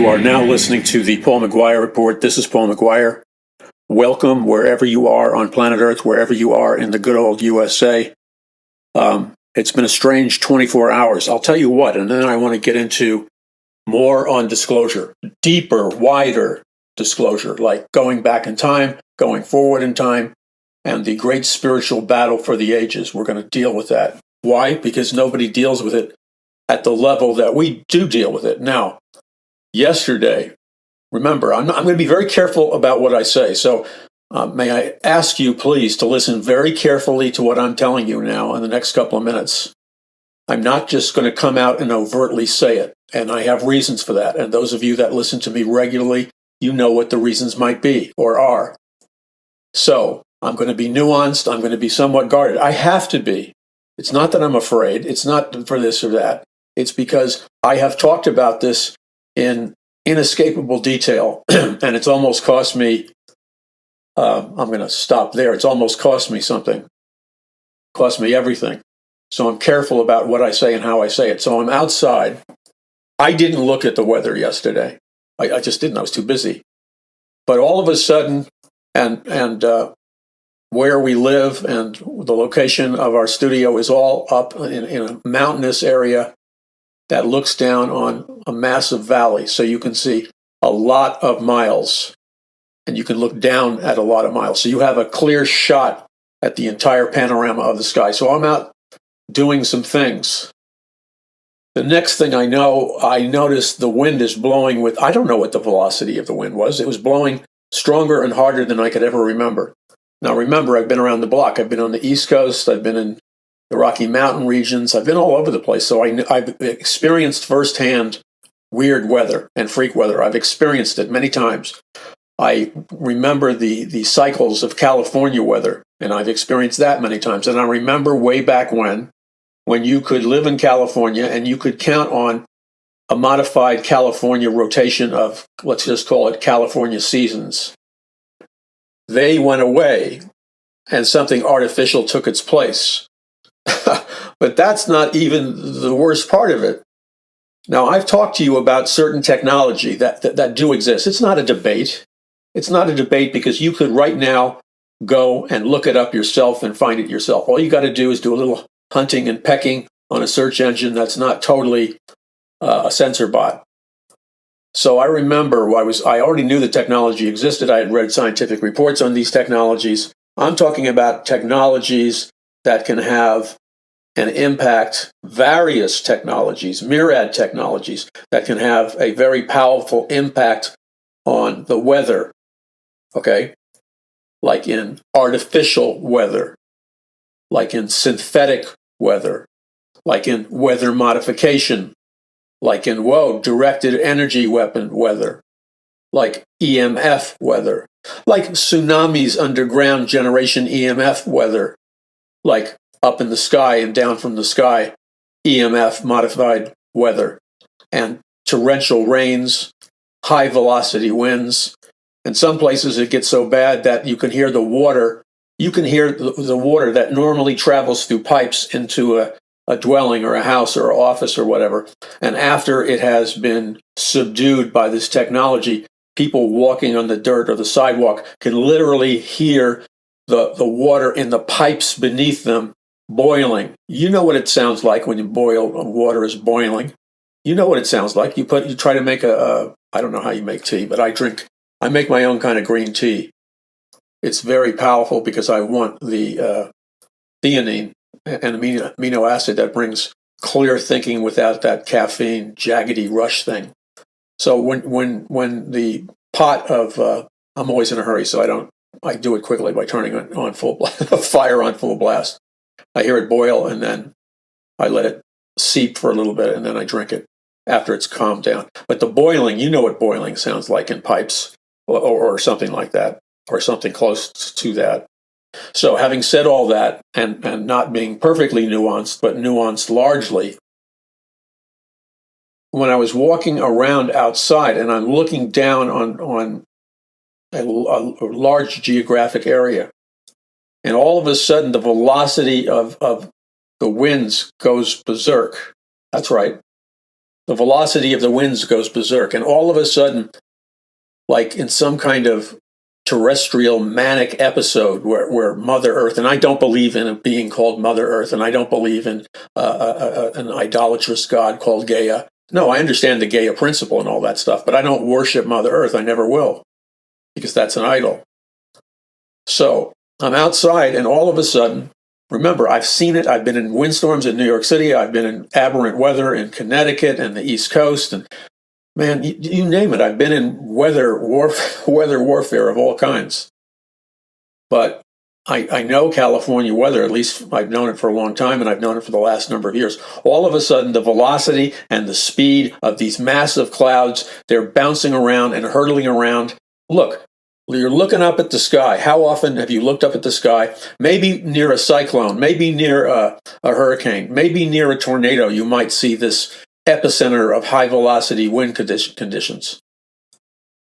You are now listening to the Paul McGUIRE Report. This is Paul McGUIRE. Welcome wherever you are on planet Earth, wherever you are in the good old USA. It's been a strange 24 hours. I'll tell you what, and then I want to get into more on disclosure, deeper, wider disclosure, like going back in time, going forward in time, and the great spiritual battle for the ages. We're going to deal with that. Why? Because nobody deals with it at the level that we do deal with it. Now, yesterday, remember, I'm going to be very careful about what I say. So may I ask you, please, to listen very carefully to what I'm telling you now in the next couple of minutes. I'm not just going to come out and overtly say it, and I have reasons for that. And those of you that listen to me regularly, you know what the reasons might be or are. So I'm going to be nuanced. I'm going to be somewhat guarded. I have to be. It's not that I'm afraid. It's not for this or that. It's because I have talked about this in inescapable detail, and it's almost cost me, I'm going to stop there. It's almost cost me something. Cost me everything. So I'm careful about what I say and how I say it. So I'm outside. I didn't look at the weather yesterday. I just didn't. I was too busy. But all of a sudden, and where we live and the location of our studio is all up in a mountainous area that looks down on a massive valley. So you can see a lot of miles, and you can look down at a lot of miles. So you have a clear shot at the entire panorama of the sky. So I'm out doing some things. The next thing I know, I noticed the wind is blowing with, I don't know what the velocity of the wind was. It was blowing stronger and harder than I could ever remember. Now remember, I've been around the block. I've been on the East Coast. I've been in the Rocky Mountain regions. I've been all over the place. So I've experienced firsthand weird weather and freak weather. I've experienced it many times. I remember the cycles of California weather, and I've experienced that many times. And I remember way back when you could live in California and you could count on a modified California rotation of, let's just call it California seasons. They went away and something artificial took its place. But that's not even the worst part of it. Now, I've talked to you about certain technology that do exist. It's not a debate. It's not a debate because you could right now go and look it up yourself and find it yourself. All you got to do is do a little hunting and pecking on a search engine that's not totally a censor bot. So I remember I already knew the technology existed. I had read scientific reports on these technologies. I'm talking about technologies that can have and impact various technologies, myriad technologies that can have a very powerful impact on the weather, okay? Like in artificial weather, like in synthetic weather, like in weather modification, like in, directed energy weapon weather, like EMF weather, like tsunamis underground generation EMF weather, like up in the sky and down from the sky, EMF modified weather, and torrential rains, high velocity winds. In some places it gets so bad that you can hear the water. You can hear the water that normally travels through pipes into a dwelling or a house or an office or whatever. And after it has been subdued by this technology, people walking on the dirt or the sidewalk can literally hear the water in the pipes beneath them boiling. You know what it sounds like when water is boiling. You know what it sounds like. You try to make I don't know how you make tea, but I make my own kind of green tea. It's very powerful because I want the theanine, an amino acid that brings clear thinking without that caffeine jaggedy rush thing. So when the pot of I'm always in a hurry, so I do it quickly by turning on full fire on full blast. I hear it boil and then I let it seep for a little bit and then I drink it after it's calmed down. But the boiling, you know what boiling sounds like in pipes or something like that, or something close to that. So having said all that, and not being perfectly nuanced, but nuanced largely, when I was walking around outside and I'm looking down on a large geographic area, and all of a sudden the velocity of the winds goes berserk. That's right. the velocity of the winds goes berserk. And all of a sudden, like in some kind of terrestrial manic episode where Mother Earth, and I don't believe in a being called Mother Earth, and I don't believe in an idolatrous god called Gaia. No, I understand the Gaia principle and all that stuff, but I don't worship Mother Earth. I never will, because that's an idol. So I'm outside, and all of a sudden, remember, I've seen it. I've been in windstorms in New York City. I've been in aberrant weather in Connecticut and the East Coast, and man, you name it. I've been in weather warfare of all kinds. But I know California weather, at least I've known it for a long time, and I've known it for the last number of years. All of a sudden, the velocity and the speed of these massive clouds, they're bouncing around and hurtling around. Look, you're looking up at the sky. How often have you looked up at the sky? Maybe near a cyclone, maybe near a hurricane, maybe near a tornado, you might see this epicenter of high velocity wind conditions.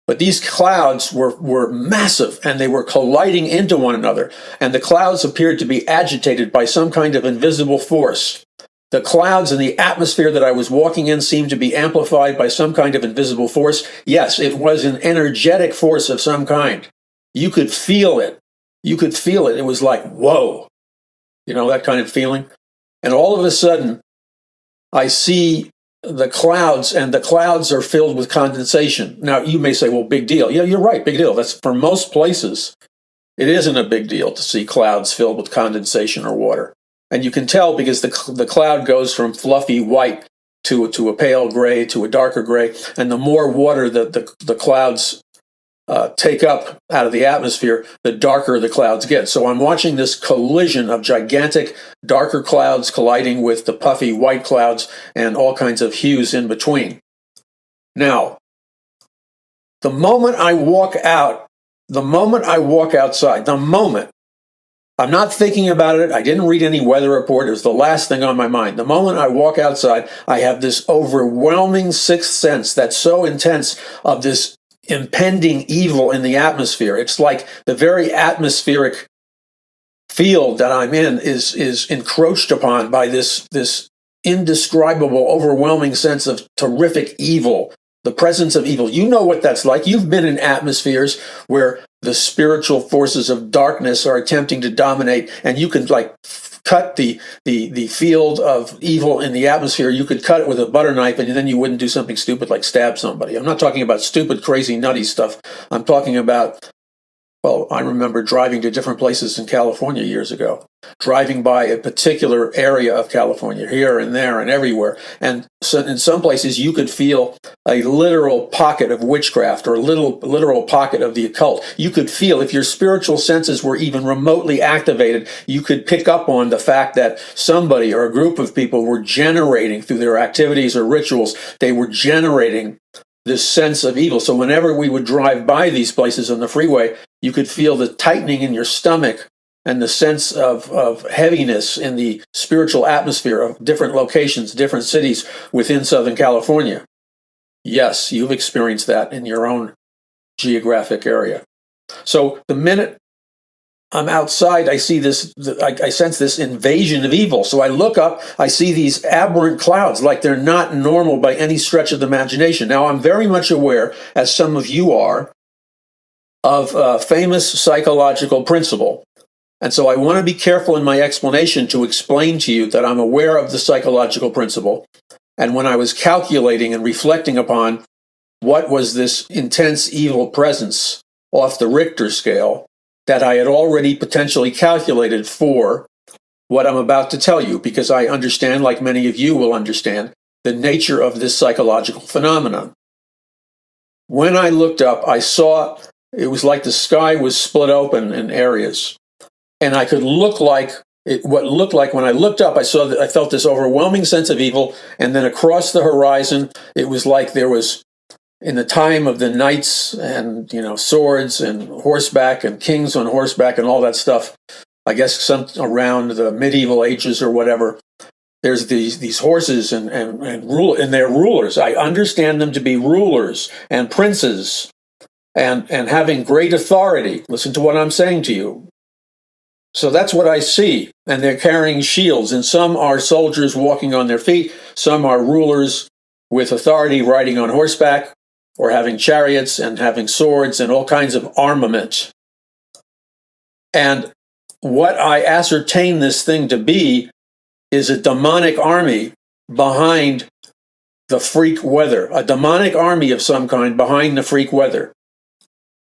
But these clouds were massive, and they were colliding into one another, and the clouds appeared to be agitated by some kind of invisible force. The clouds and the atmosphere that I was walking in seemed to be amplified by some kind of invisible force. Yes, it was an energetic force of some kind. You could feel it. You could feel it. It was like, whoa, you know, that kind of feeling. And all of a sudden, I see the clouds, and the clouds are filled with condensation. Now, you may say, well, big deal. Yeah, you're right, big deal. That's for most places. It isn't a big deal to see clouds filled with condensation or water. And you can tell because the cloud goes from fluffy white to a pale gray to a darker gray. And the more water that the clouds take up out of the atmosphere, the darker the clouds get. So I'm watching this collision of gigantic darker clouds colliding with the puffy white clouds and all kinds of hues in between. Now, the moment I walk outside, I'm not thinking about it. I didn't read any weather report. It was the last thing on my mind. The moment I walk outside, I have this overwhelming sixth sense that's so intense of this impending evil in the atmosphere. It's like the very atmospheric field that I'm in is encroached upon by this indescribable, overwhelming sense of terrific evil, the presence of evil. You know what that's like. You've been in atmospheres where the spiritual forces of darkness are attempting to dominate, and you can like cut the field of evil in the atmosphere. You could cut it with a butter knife, and then you wouldn't do something stupid like stab somebody. I'm not talking about stupid, crazy, nutty stuff. I'm talking about, well, I remember driving to different places in California years ago, driving by a particular area of California, here and there and everywhere. And so in some places, you could feel a literal pocket of witchcraft or a literal pocket of the occult. You could feel, if your spiritual senses were even remotely activated, you could pick up on the fact that somebody or a group of people were generating, through their activities or rituals, they were generating this sense of evil. So whenever we would drive by these places on the freeway, you could feel the tightening in your stomach and the sense of heaviness in the spiritual atmosphere of different locations, different cities within Southern California. Yes, you've experienced that in your own geographic area. So the minute I'm outside, I see this, I sense this invasion of evil. So I look up, I see these aberrant clouds, like they're not normal by any stretch of the imagination. Now, I'm very much aware, as some of you are, of a famous psychological principle. And so I want to be careful in my explanation to explain to you that I'm aware of the psychological principle. And when I was calculating and reflecting upon what was this intense evil presence off the Richter scale, that I had already potentially calculated for what I'm about to tell you, because I understand, like many of you will understand, the nature of this psychological phenomenon. When I looked up, I saw it was like the sky was split open in areas. And I could look like what looked like when I looked up, I felt this overwhelming sense of evil. And then across the horizon, it was like there was, in the time of the knights and, swords and horseback and kings on horseback and all that stuff, I guess some around the medieval ages or whatever, there's these horses and they're rulers. I understand them to be rulers and princes and having great authority. Listen to what I'm saying to you. So that's what I see. And they're carrying shields, and some are soldiers walking on their feet. Some are rulers with authority riding on horseback or having chariots and having swords and all kinds of armament. And what I ascertain this thing to be is a demonic army behind the freak weather, a demonic army of some kind behind the freak weather.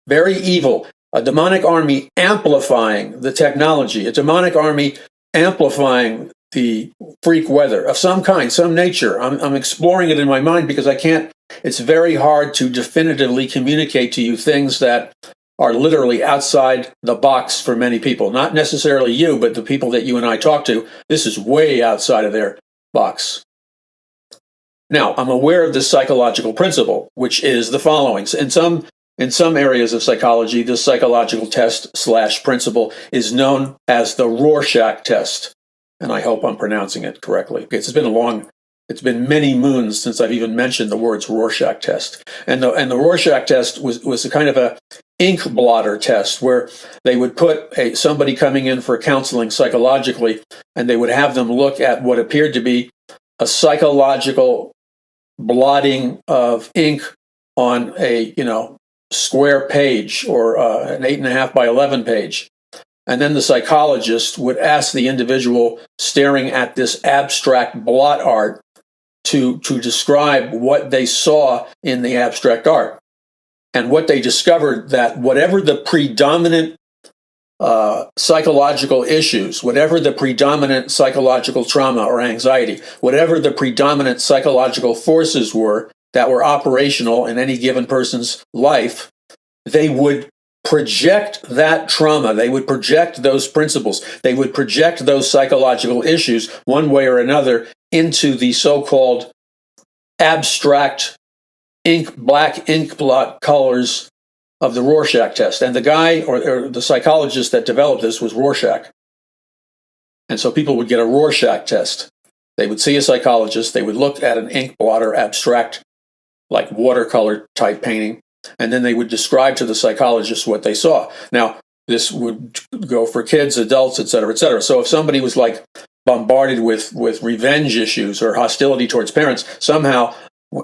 Very evil. A demonic army amplifying the technology, a demonic army amplifying the freak weather of some kind, some nature. I'm exploring it in my mind because it's very hard to definitively communicate to you things that are literally outside the box for many people. Not necessarily you, but the people that you and I talk to. This is way outside of their box. Now, I'm aware of this psychological principle, which is the following. In some areas of psychology, this psychological test/principle is known as the Rorschach test. And I hope I'm pronouncing it correctly. It's been many moons since I've even mentioned the words Rorschach test. And the Rorschach test was a kind of a ink blotter test where they would put somebody coming in for counseling psychologically, and they would have them look at what appeared to be a psychological blotting of ink on a square page or an 8.5 by 11 page. And then the psychologist would ask the individual staring at this abstract blot art to describe what they saw in the abstract art. And what they discovered, that whatever the predominant psychological issues, whatever the predominant psychological trauma or anxiety, whatever the predominant psychological forces were that were operational in any given person's life, they would project that trauma, they would project those principles, they would project those psychological issues one way or another into the so-called abstract black ink blot colors of the Rorschach test. And the guy or the psychologist that developed this was Rorschach. And so people would get a Rorschach test. They would see a psychologist, they would look at an ink blotter, abstract, like watercolor type painting, and then they would describe to the psychologist what they saw. Now, this would go for kids, adults, et cetera, et cetera. So if somebody was like bombarded with revenge issues or hostility towards parents, somehow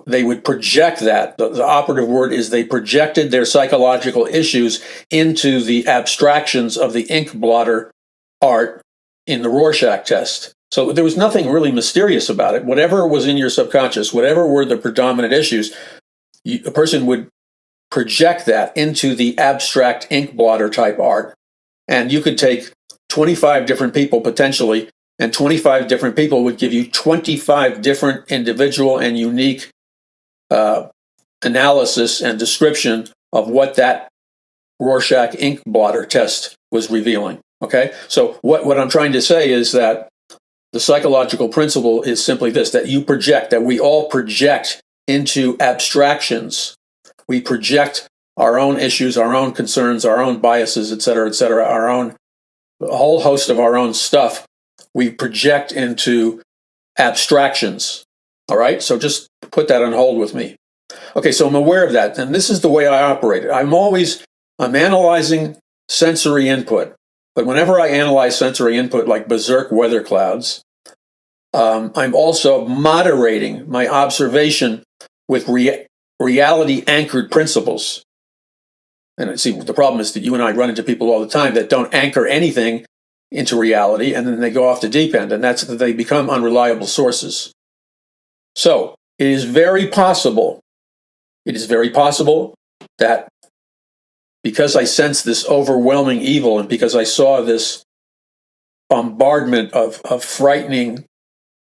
they would project that. The operative word is they projected their psychological issues into the abstractions of the ink blotter art in the Rorschach test. So there was nothing really mysterious about it. Whatever was in your subconscious, whatever were the predominant issues, a person would project that into the abstract ink blotter type art. And you could take 25 different people potentially, and 25 different people would give you 25 different individual and unique analysis and description of what that Rorschach ink blotter test was revealing. Okay? So what I'm trying to say is that the psychological principle is simply this, that we all project into abstractions. We project our own issues, our own concerns, our own biases, et cetera, a whole host of our own stuff. We project into abstractions. All right? So just put that on hold with me. Okay, so I'm aware of that, and this is the way I operate. I'm analyzing sensory input, but whenever I analyze sensory input like berserk weather clouds, I'm also moderating my observation with reality-anchored principles. And see, the problem is that you and I run into people all the time that don't anchor anything into reality, and then they go off the deep end, and that's that they become unreliable sources. So it is very possible that because I sense this overwhelming evil, and because I saw this bombardment of frightening,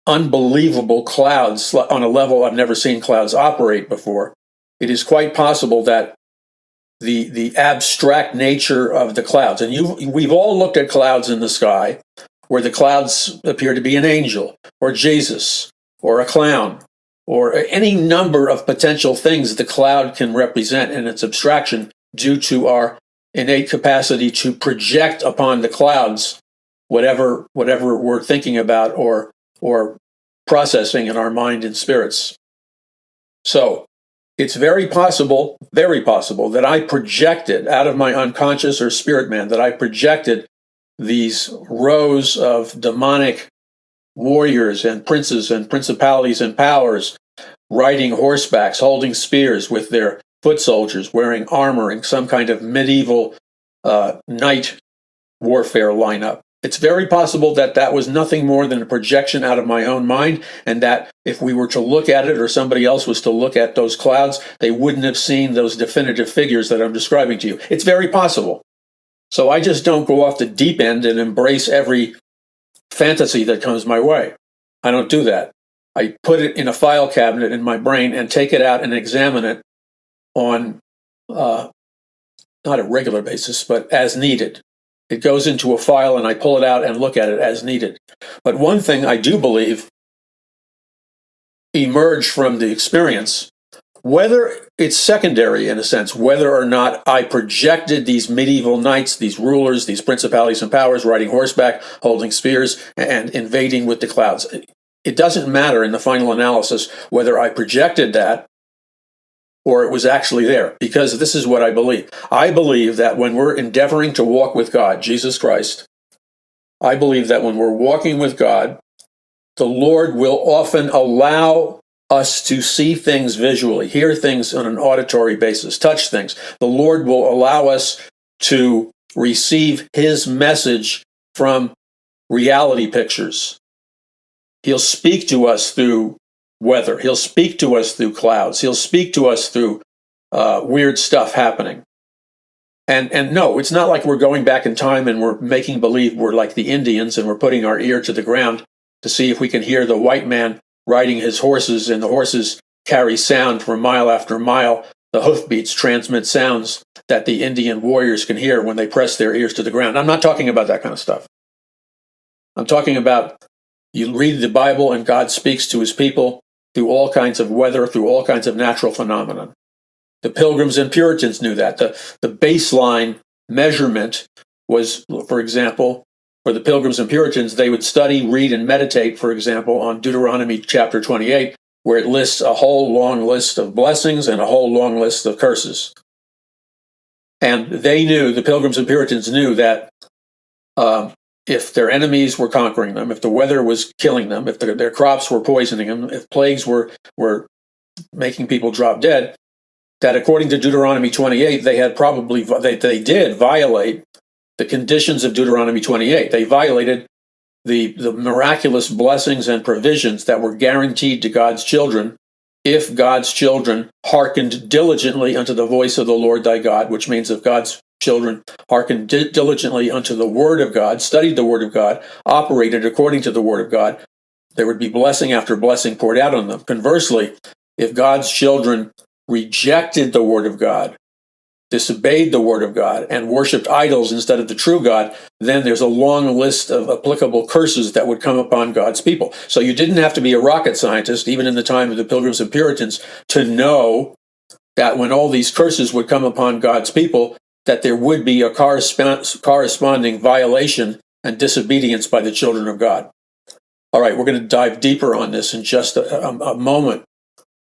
unbelievable clouds on a level I've never seen clouds operate before, it is quite possible that the abstract nature of the clouds, and we've all looked at clouds in the sky where the clouds appear to be an angel or Jesus or a clown or any number of potential things the cloud can represent in its abstraction due to our innate capacity to project upon the clouds whatever we're thinking about or processing in our mind and spirits. So it's very possible that I projected out of my unconscious or spirit man, that I projected these rows of demonic warriors and princes and principalities and powers riding horsebacks, holding spears with their foot soldiers, wearing armor in some kind of medieval knight warfare lineup. It's very possible that that was nothing more than a projection out of my own mind, and that if we were to look at it, or somebody else was to look at those clouds, they wouldn't have seen those definitive figures that I'm describing to you. It's very possible. So I just don't go off the deep end and embrace every fantasy that comes my way. I don't do that. I put it in a file cabinet in my brain and take it out and examine it on not a regular basis, but as needed. It goes into a file and I pull it out and look at it as needed. But one thing I do believe emerged from the experience, whether it's secondary in a sense, whether or not I projected these medieval knights, these rulers, these principalities and powers riding horseback, holding spears, and invading with the clouds. It doesn't matter in the final analysis whether I projected that or it was actually there, because this is what I believe. I believe that when we're endeavoring to walk with God, Jesus Christ, I believe that when we're walking with God, the Lord will often allow us to see things visually, hear things on an auditory basis, touch things. The Lord will allow us to receive His message from reality pictures. He'll speak to us through weather. He'll speak to us through clouds. He'll speak to us through weird stuff happening. And no, it's not like we're going back in time and we're making believe we're like the Indians and we're putting our ear to the ground to see if we can hear the white man riding his horses, and the horses carry sound for mile after mile. The hoofbeats transmit sounds that the Indian warriors can hear when they press their ears to the ground. I'm not talking about that kind of stuff. I'm talking about you read the Bible and God speaks to His people through all kinds of weather, through all kinds of natural phenomena. The Pilgrims and Puritans knew that. The baseline measurement was, for example, for the Pilgrims and Puritans, they would study, read, and meditate, for example, on Deuteronomy chapter 28, where it lists a whole long list of blessings and a whole long list of curses. And they knew, the Pilgrims and Puritans knew that if their enemies were conquering them, if the weather was killing them, if their crops were poisoning them, if plagues were making people drop dead, that according to Deuteronomy 28, they did violate the conditions of Deuteronomy 28. They violated the miraculous blessings and provisions that were guaranteed to God's children if God's children hearkened diligently unto the voice of the Lord thy God, which means if God's children hearkened diligently unto the Word of God, studied the Word of God, operated according to the Word of God, there would be blessing after blessing poured out on them. Conversely, if God's children rejected the Word of God, disobeyed the Word of God, and worshipped idols instead of the true God, then there's a long list of applicable curses that would come upon God's people. So you didn't have to be a rocket scientist, even in the time of the Pilgrims and Puritans, to know that when all these curses would come upon God's people, that there would be a corresponding violation and disobedience by the children of God. All right, we're going to dive deeper on this in just a moment.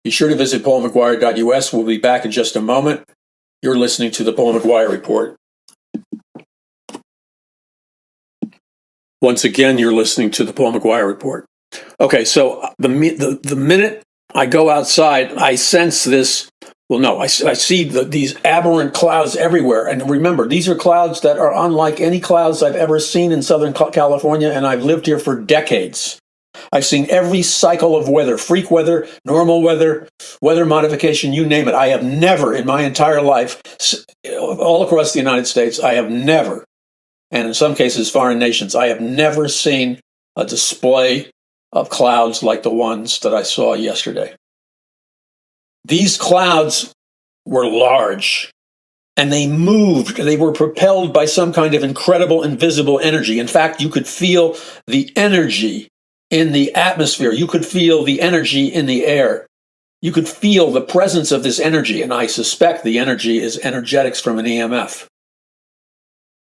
Be sure to visit paulmcguire.us. We'll be back in just a moment. You're listening to the Paul McGUIRE Report. Once again, you're listening to the Paul McGUIRE Report. Okay, so the minute I go outside, I sense this. Well, no, I see these aberrant clouds everywhere. And remember, these are clouds that are unlike any clouds I've ever seen in Southern California, and I've lived here for decades. I've seen every cycle of weather, freak weather, normal weather, weather modification, you name it. I have never in my entire life, all across the United States, I have never, and in some cases foreign nations, I have never seen a display of clouds like the ones that I saw yesterday. These clouds were large, and they moved. They were propelled by some kind of incredible invisible energy. In fact, you could feel the energy in the atmosphere. You could feel the energy in the air. You could feel the presence of this energy, and I suspect the energy is energetics from an EMF.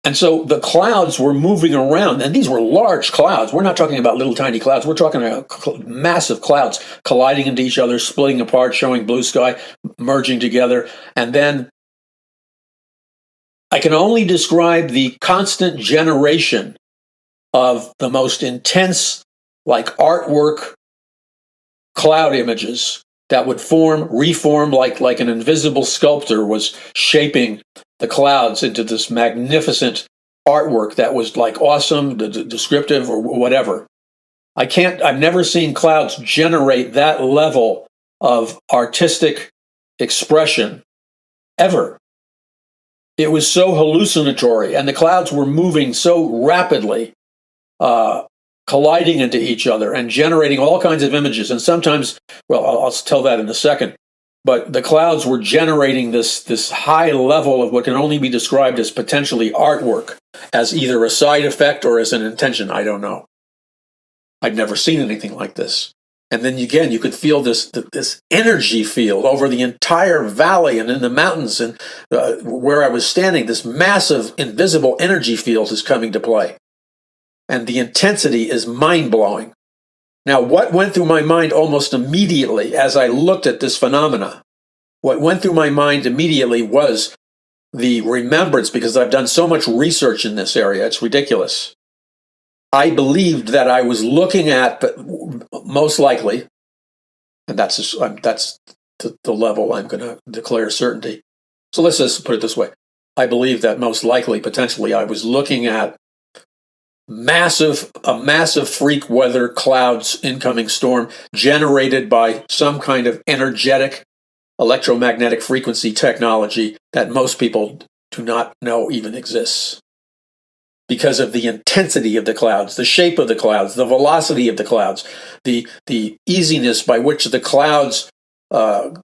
And so the clouds were moving around, and these were large clouds. We're not talking about little tiny clouds. We're talking about massive clouds colliding into each other, splitting apart, showing blue sky, merging together. And then I can only describe the constant generation of the most intense, like artwork, cloud images that would form, reform like an invisible sculptor was shaping the clouds into this magnificent artwork that was like awesome, descriptive, or whatever. I've never seen clouds generate that level of artistic expression ever. It was so hallucinatory, and the clouds were moving so rapidly, colliding into each other and generating all kinds of images. And sometimes, well, I'll tell that in a second, but the clouds were generating this high level of what can only be described as potentially artwork, as either a side effect or as an intention. I don't know. I'd never seen anything like this. And then again, you could feel this energy field over the entire valley and in the mountains, and where I was standing, this massive invisible energy field is coming to play. And the intensity is mind-blowing. Now, what went through my mind almost immediately as I looked at this phenomena, what went through my mind immediately was the remembrance, because I've done so much research in this area, it's ridiculous. I believed that I was looking at, but most likely, and that's the level I'm going to declare certainty. So let's just put it this way. I believe that most likely, potentially, I was looking at a massive freak weather clouds incoming storm generated by some kind of energetic electromagnetic frequency technology that most people do not know even exists. Because of the intensity of the clouds, the shape of the clouds, the velocity of the clouds, the easiness by which the clouds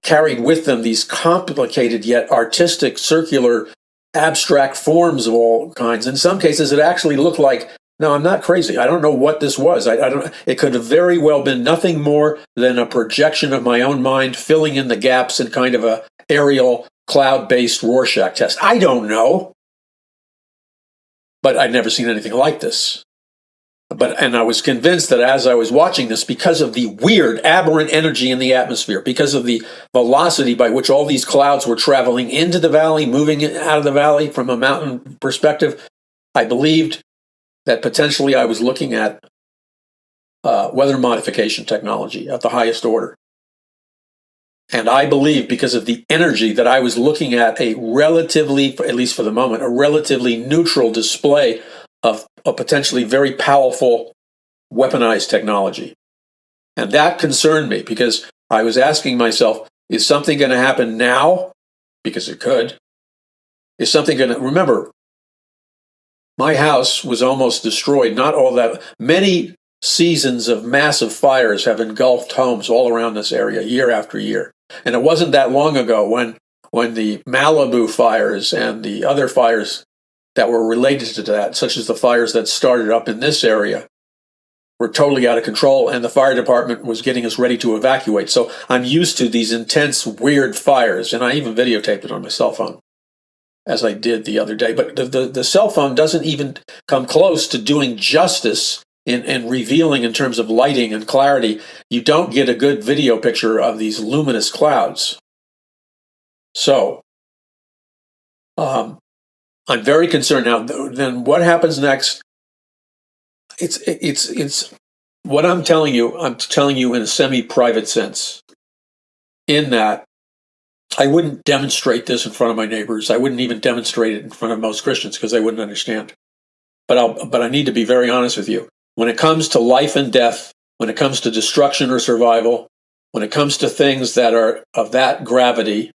carried with them these complicated yet artistic, circular, abstract forms of all kinds. In some cases, it actually looked like, no, I'm not crazy. I don't know what this was. I don't. It could have very well been nothing more than a projection of my own mind, filling in the gaps in kind of a aerial cloud-based Rorschach test. I don't know. But I'd never seen anything like this. And I was convinced that as I was watching this, because of the weird, aberrant energy in the atmosphere, because of the velocity by which all these clouds were traveling into the valley, moving out of the valley from a mountain perspective, I believed that potentially I was looking at weather modification technology at the highest order. And I believe, because of the energy, that I was looking at a relatively, at least for the moment, a relatively neutral display of a potentially very powerful weaponized technology. And that concerned me, because I was asking myself, is something going to happen now? Because it could. Is something going to... Remember, my house was almost destroyed. Not all that... Many seasons of massive fires have engulfed homes all around this area, year after year. And it wasn't that long ago when the Malibu fires and the other fires that were related to that, such as the fires that started up in this area, were totally out of control, and the fire department was getting us ready to evacuate. So I'm used to these intense, weird fires, and I even videotaped it on my cell phone, as I did the other day. But the cell phone doesn't even come close to doing justice in revealing in terms of lighting and clarity. You don't get a good video picture of these luminous clouds. So, I'm very concerned now. Then what happens next? It's what I'm telling you in a semi-private sense, in that I wouldn't demonstrate this in front of my neighbors. I wouldn't even demonstrate it in front of most Christians, because they wouldn't understand. But I need to be very honest with you. When it comes to life and death, when it comes to destruction or survival, when it comes to things that are of that gravity,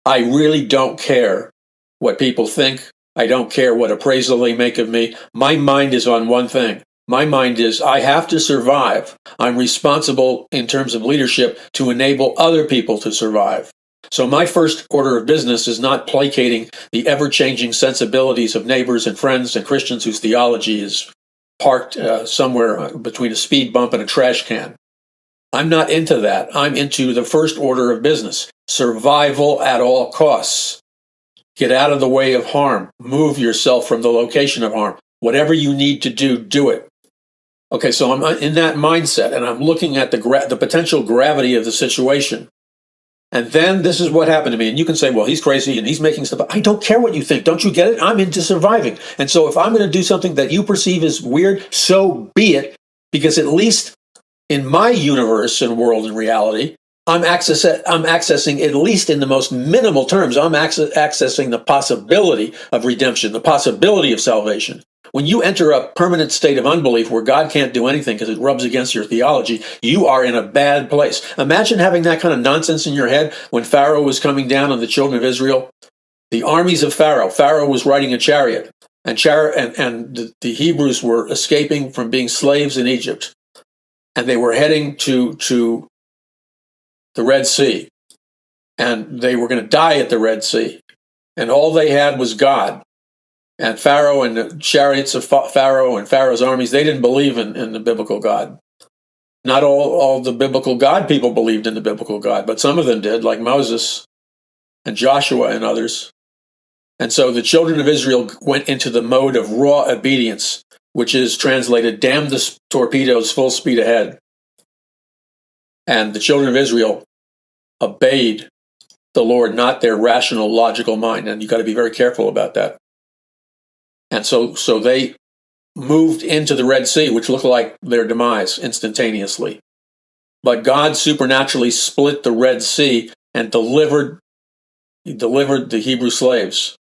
I really don't care what people think. I don't care what appraisal they make of me. My mind is on one thing. My mind is, I have to survive. I'm responsible in terms of leadership to enable other people to survive. So my first order of business is not placating the ever-changing sensibilities of neighbors and friends and Christians whose theology is parked somewhere between a speed bump and a trash can. I'm not into that. I'm into the first order of business. Survival at all costs. Get out of the way of harm. Move yourself from the location of harm. Whatever you need to do, do it. Okay, so I'm in that mindset, and I'm looking at the potential gravity of the situation. And then this is what happened to me. And you can say, well, he's crazy and he's making stuff. I don't care what you think. Don't you get it? I'm into surviving. And so if I'm going to do something that you perceive as weird, so be it. Because at least in my universe and world and reality, I'm accessing, at least in the most minimal terms, I'm accessing the possibility of redemption, the possibility of salvation. When you enter a permanent state of unbelief where God can't do anything because it rubs against your theology, you are in a bad place. Imagine having that kind of nonsense in your head when Pharaoh was coming down on the children of Israel. The armies of Pharaoh. Pharaoh was riding a chariot, and the Hebrews were escaping from being slaves in Egypt, and they were heading to the Red Sea, and they were going to die at the Red Sea, and all they had was God. And Pharaoh and the chariots of Pharaoh and Pharaoh's armies, they didn't believe in the biblical God. Not all the biblical God people believed in the biblical God, but some of them did, like Moses and Joshua and others. And so the children of Israel went into the mode of raw obedience, which is translated, damn the torpedoes, full speed ahead. And the children of Israel obeyed the Lord, not their rational, logical mind. And you got to be very careful about that. And so they moved into the Red Sea, which looked like their demise instantaneously. But God supernaturally split the Red Sea and delivered the Hebrew slaves.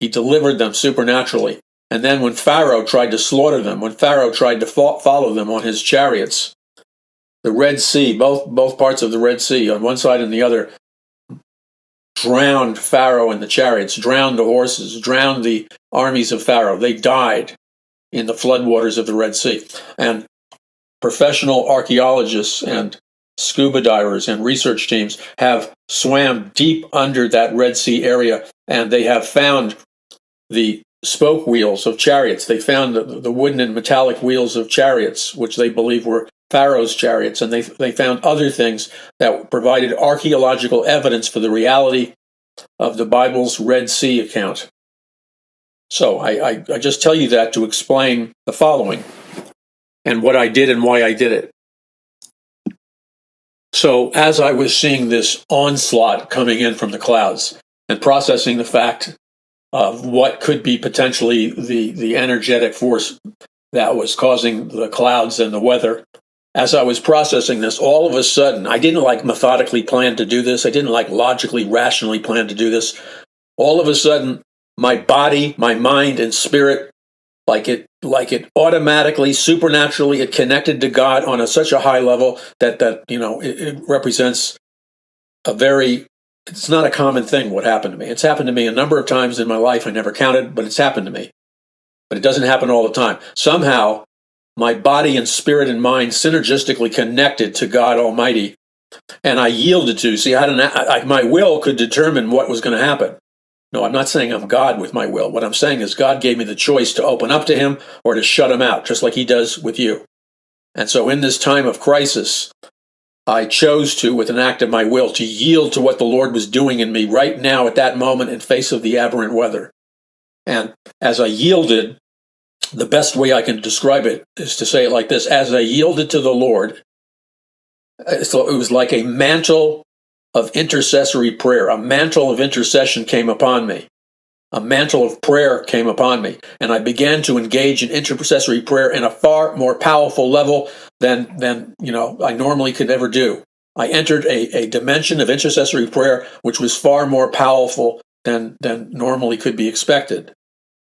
He delivered them supernaturally. And then when Pharaoh tried to slaughter them, when Pharaoh tried to follow them on his chariots, the Red Sea, both parts of the Red Sea, on one side and the other, drowned Pharaoh and the chariots, drowned the horses, drowned the armies of Pharaoh. They died in the floodwaters of the Red Sea. And professional archaeologists and scuba divers and research teams have swam deep under that Red Sea area, and they have found the spoke wheels of chariots. They found the wooden and metallic wheels of chariots, which they believe were Pharaoh's chariots, and they found other things that provided archaeological evidence for the reality of the Bible's Red Sea account. So I just tell you that to explain the following and what I did and why I did it. So as I was seeing this onslaught coming in from the clouds and processing the fact of what could be potentially the energetic force that was causing the clouds and the weather, as I was processing this, all of a sudden, I didn't methodically plan to do this. I didn't logically, rationally plan to do this. All of a sudden, my body, my mind, and spirit, like it automatically, supernaturally, it connected to God on such a high level that it represents it's not a common thing what happened to me. It's happened to me a number of times in my life. I never counted, but it's happened to me. But it doesn't happen all the time. Somehow, my body and spirit and mind synergistically connected to God Almighty, and I yielded to. See, my will could determine what was going to happen. No, I'm not saying I'm God with my will. What I'm saying is God gave me the choice to open up to him or to shut him out, just like he does with you. And so in this time of crisis, I chose to, with an act of my will, to yield to what the Lord was doing in me right now at that moment in face of the aberrant weather. And as I yielded, the best way I can describe it is to say it like this. As I yielded to the Lord, it was like a mantle of intercessory prayer. A mantle of intercession came upon me. A mantle of prayer came upon me. And I began to engage in intercessory prayer in a far more powerful level than I normally could ever do. I entered a dimension of intercessory prayer which was far more powerful than normally could be expected.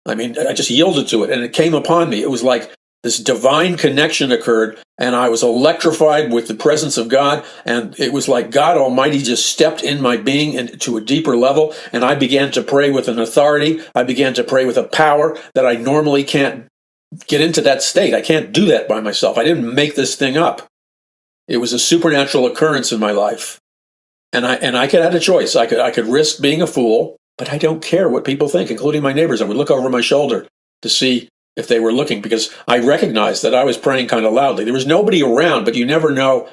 I mean, I just yielded to it, and it came upon me. It was like this divine connection occurred, and I was electrified with the presence of God, and it was like God Almighty just stepped in my being into a deeper level, and I began to pray with an authority. I began to pray with a power that I normally can't get into that state. I can't do that by myself. I didn't make this thing up. It was a supernatural occurrence in my life, and I could have a choice. I could risk being a fool, but I don't care what people think, including my neighbors. I would look over my shoulder to see if they were looking, because I recognized that I was praying kind of loudly. There was nobody around, but you never know.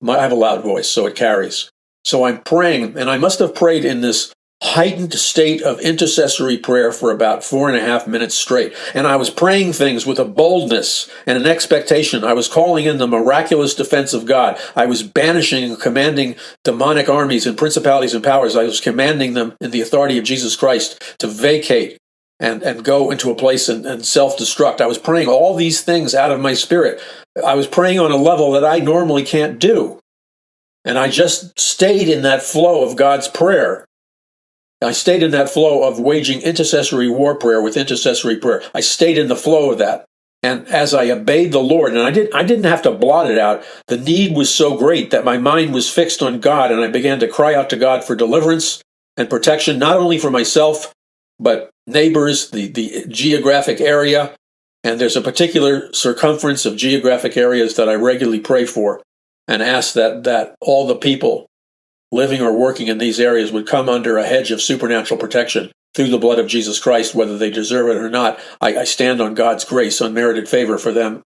I have a loud voice, so it carries. So I'm praying, and I must have prayed in this heightened state of intercessory prayer for about 4.5 minutes straight. And I was praying things with a boldness and an expectation. I was calling in the miraculous defense of God. I was banishing and commanding demonic armies and principalities and powers. I was commanding them in the authority of Jesus Christ to vacate and go into a place and self-destruct. I was praying all these things out of my spirit. I was praying on a level that I normally can't do. And I just stayed in that flow of God's prayer. I stayed in that flow of waging intercessory war prayer with intercessory prayer. I stayed in the flow of that. And as I obeyed the Lord, and I didn't have to blot it out, the need was so great that my mind was fixed on God, and I began to cry out to God for deliverance and protection, not only for myself, but neighbors, the geographic area. And there's a particular circumference of geographic areas that I regularly pray for and ask that all the people living or working in these areas would come under a hedge of supernatural protection through the blood of Jesus Christ, whether they deserve it or not. I stand on God's grace, unmerited favor for them,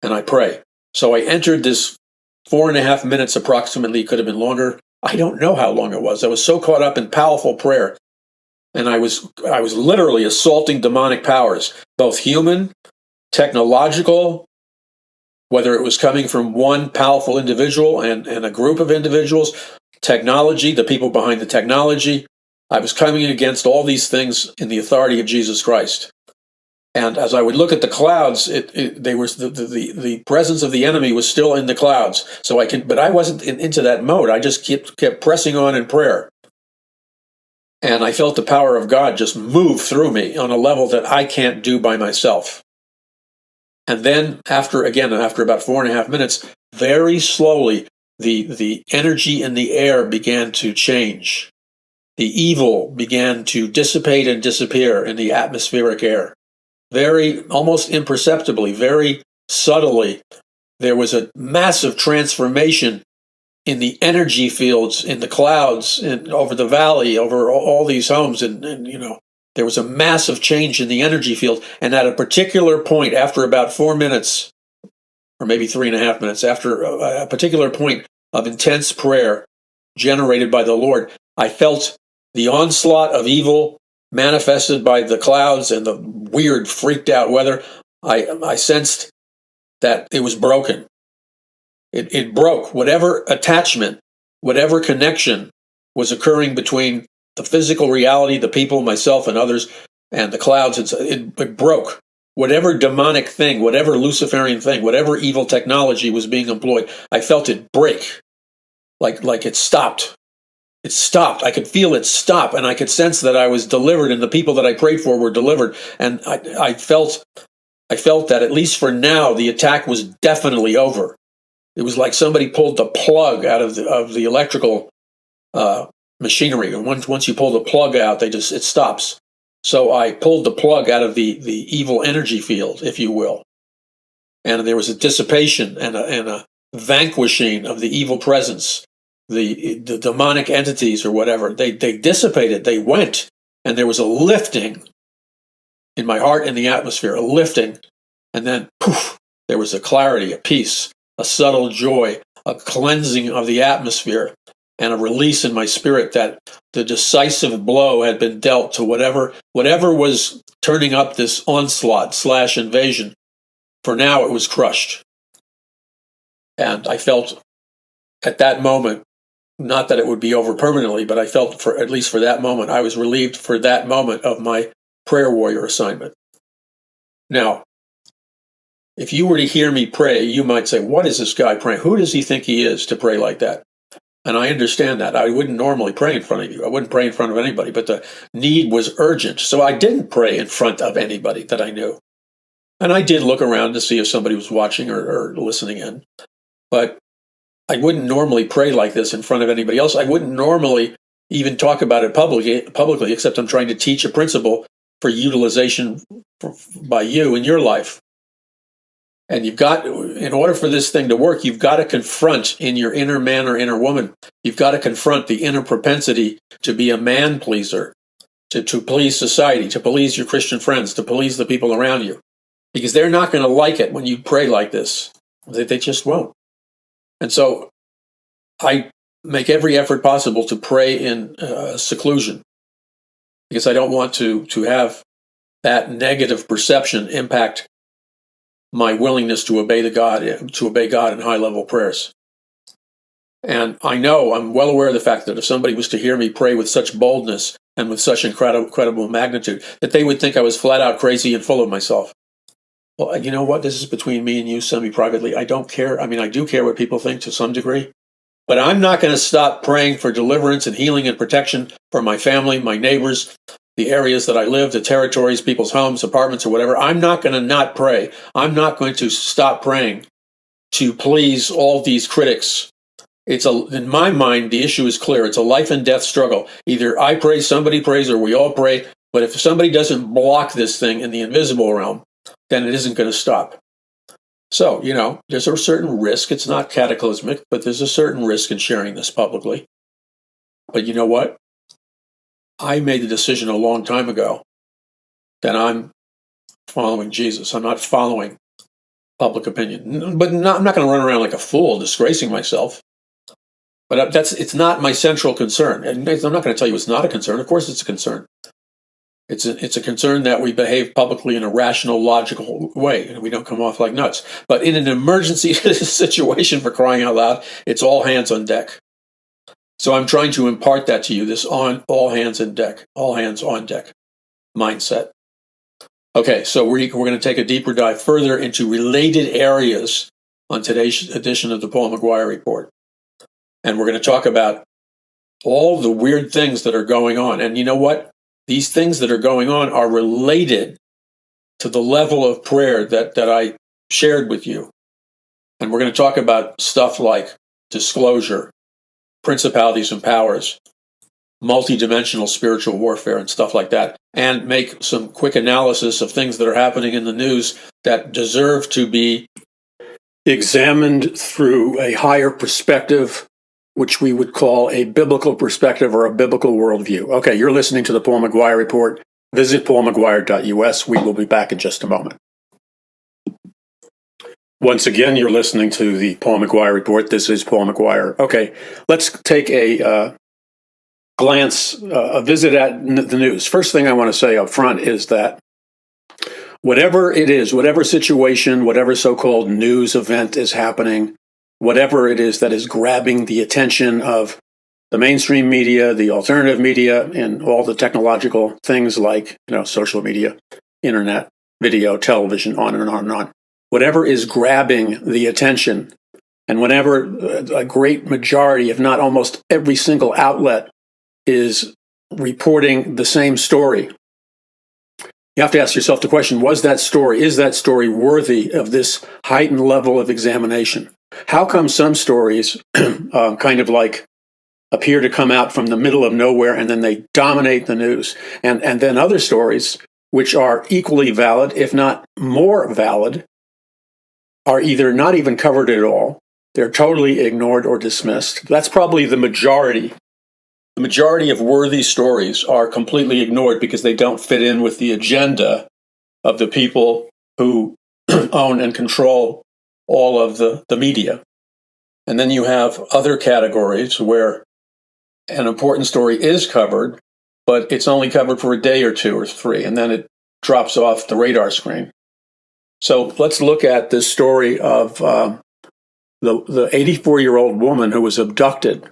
and I pray. So I entered this 4.5 minutes approximately, could have been longer. I don't know how long it was. I was so caught up in powerful prayer, and I was literally assaulting demonic powers, both human, technological, whether it was coming from one powerful individual and a group of individuals, technology, the people behind the technology. I was coming against all these things in the authority of Jesus Christ. And as I would look at the clouds, the presence of the enemy was still in the clouds. But I wasn't into that mode. I just kept pressing on in prayer. And I felt the power of God just move through me on a level that I can't do by myself. And then after about 4.5 minutes, very slowly, the energy in the air began to change. The evil began to dissipate and disappear in the atmospheric air. Very, almost imperceptibly, very subtly, there was a massive transformation in the energy fields, in the clouds, and over the valley, over all these homes, and there was a massive change in the energy field. And at a particular point, after about 4 minutes, or maybe 3.5 minutes, after a particular point of intense prayer generated by the Lord, I felt the onslaught of evil manifested by the clouds and the weird, freaked out weather. I sensed that it was broken. It broke. Whatever attachment, whatever connection was occurring between the physical reality, the people, myself and others, and the clouds, it broke. Whatever demonic thing, whatever Luciferian thing, whatever evil technology was being employed, I felt it break. Like it stopped. It stopped. I could feel it stop, and I could sense that I was delivered, and the people that I prayed for were delivered. And I felt that, at least for now, the attack was definitely over. It was like somebody pulled the plug out of the electrical machinery. And once you pull the plug out, it stops. So I pulled the plug out of the evil energy field, if you will, and there was a dissipation and a vanquishing of the evil presence. The demonic entities or whatever, they dissipated, they went, and there was a lifting in my heart, in the atmosphere, a lifting, and then poof, there was a clarity, a peace, a subtle joy, a cleansing of the atmosphere, and a release in my spirit that the decisive blow had been dealt to whatever was turning up this onslaught / invasion. For now, it was crushed. And I felt at that moment, not that it would be over permanently, but I felt at least for that moment, I was relieved for that moment of my prayer warrior assignment. Now, if you were to hear me pray, you might say, what is this guy praying? Who does he think he is to pray like that? And I understand that. I wouldn't normally pray in front of you. I wouldn't pray in front of anybody, but the need was urgent. So I didn't pray in front of anybody that I knew. And I did look around to see if somebody was watching or listening in. But I wouldn't normally pray like this in front of anybody else. I wouldn't normally even talk about it publicly, except I'm trying to teach a principle for utilization by you in your life. And in order for this thing to work, you've got to confront in your inner man or inner woman, you've got to confront the inner propensity to be a man pleaser, to please society, to please your Christian friends, to please the people around you. Because they're not going to like it when you pray like this. They just won't. And so I make every effort possible to pray in seclusion, because I don't want to have that negative perception impact my willingness to obey God in high-level prayers. And I'm well aware of the fact that if somebody was to hear me pray with such boldness and with such incredible magnitude, that they would think I was flat out crazy and full of myself. Well, you know what? This is between me and you, semi-privately. I don't care. I mean, I do care what people think to some degree, But I'm not going to stop praying for deliverance and healing and protection for my family, my neighbors, the areas that I live, the territories, people's homes, apartments, or whatever. I'm not going to not pray. I'm not going to stop praying to please all these critics. In my mind, the issue is clear. It's a life and death struggle. Either I pray, somebody prays, or we all pray. But if somebody doesn't block this thing in the invisible realm, then it isn't going to stop. So, there's a certain risk. It's not cataclysmic, but there's a certain risk in sharing this publicly. But you know what? I made the decision a long time ago that I'm following Jesus. I'm not following public opinion. But I'm not going to run around like a fool, disgracing myself. But it's not my central concern. And I'm not going to tell you it's not a concern. Of course it's a concern. It's a concern that we behave publicly in a rational, logical way, and we don't come off like nuts. But in an emergency situation, for crying out loud, it's all hands on deck. So I'm trying to impart that to you, this all hands on deck mindset. Okay, so we're going to take a deeper dive further into related areas on today's edition of the Paul McGUIRE Report. And we're going to talk about all the weird things that are going on. And you know what? These things that are going on are related to the level of prayer that I shared with you. And we're going to talk about stuff like disclosure, principalities and powers, multidimensional spiritual warfare, and stuff like that, and make some quick analysis of things that are happening in the news that deserve to be examined through a higher perspective, which we would call a biblical perspective or a biblical worldview. Okay, you're listening to the Paul McGUIRE Report. Visit paulmcguire.us. We will be back in just a moment. Once again, you're listening to the Paul McGUIRE Report. This is Paul McGUIRE. Okay, let's take a visit at the news. First thing I want to say up front is that whatever it is, whatever situation, whatever so-called news event is happening, whatever it is that is grabbing the attention of the mainstream media, the alternative media, and all the technological things like, social media, internet, video, television, on and on and on. Whatever is grabbing the attention, and whenever a great majority, if not almost every single outlet, is reporting the same story, you have to ask yourself the question, is that story worthy of this heightened level of examination? How come some stories kind of like appear to come out from the middle of nowhere and then they dominate the news? And then other stories, which are equally valid, if not more valid, are either not even covered at all, they're totally ignored or dismissed. That's probably the majority. The majority of worthy stories are completely ignored because they don't fit in with the agenda of the people who own and control all of the media. And then you have other categories where an important story is covered, but it's only covered for a day or two or three, and then it drops off the radar screen. So let's look at this story of the 84-year-old woman who was abducted.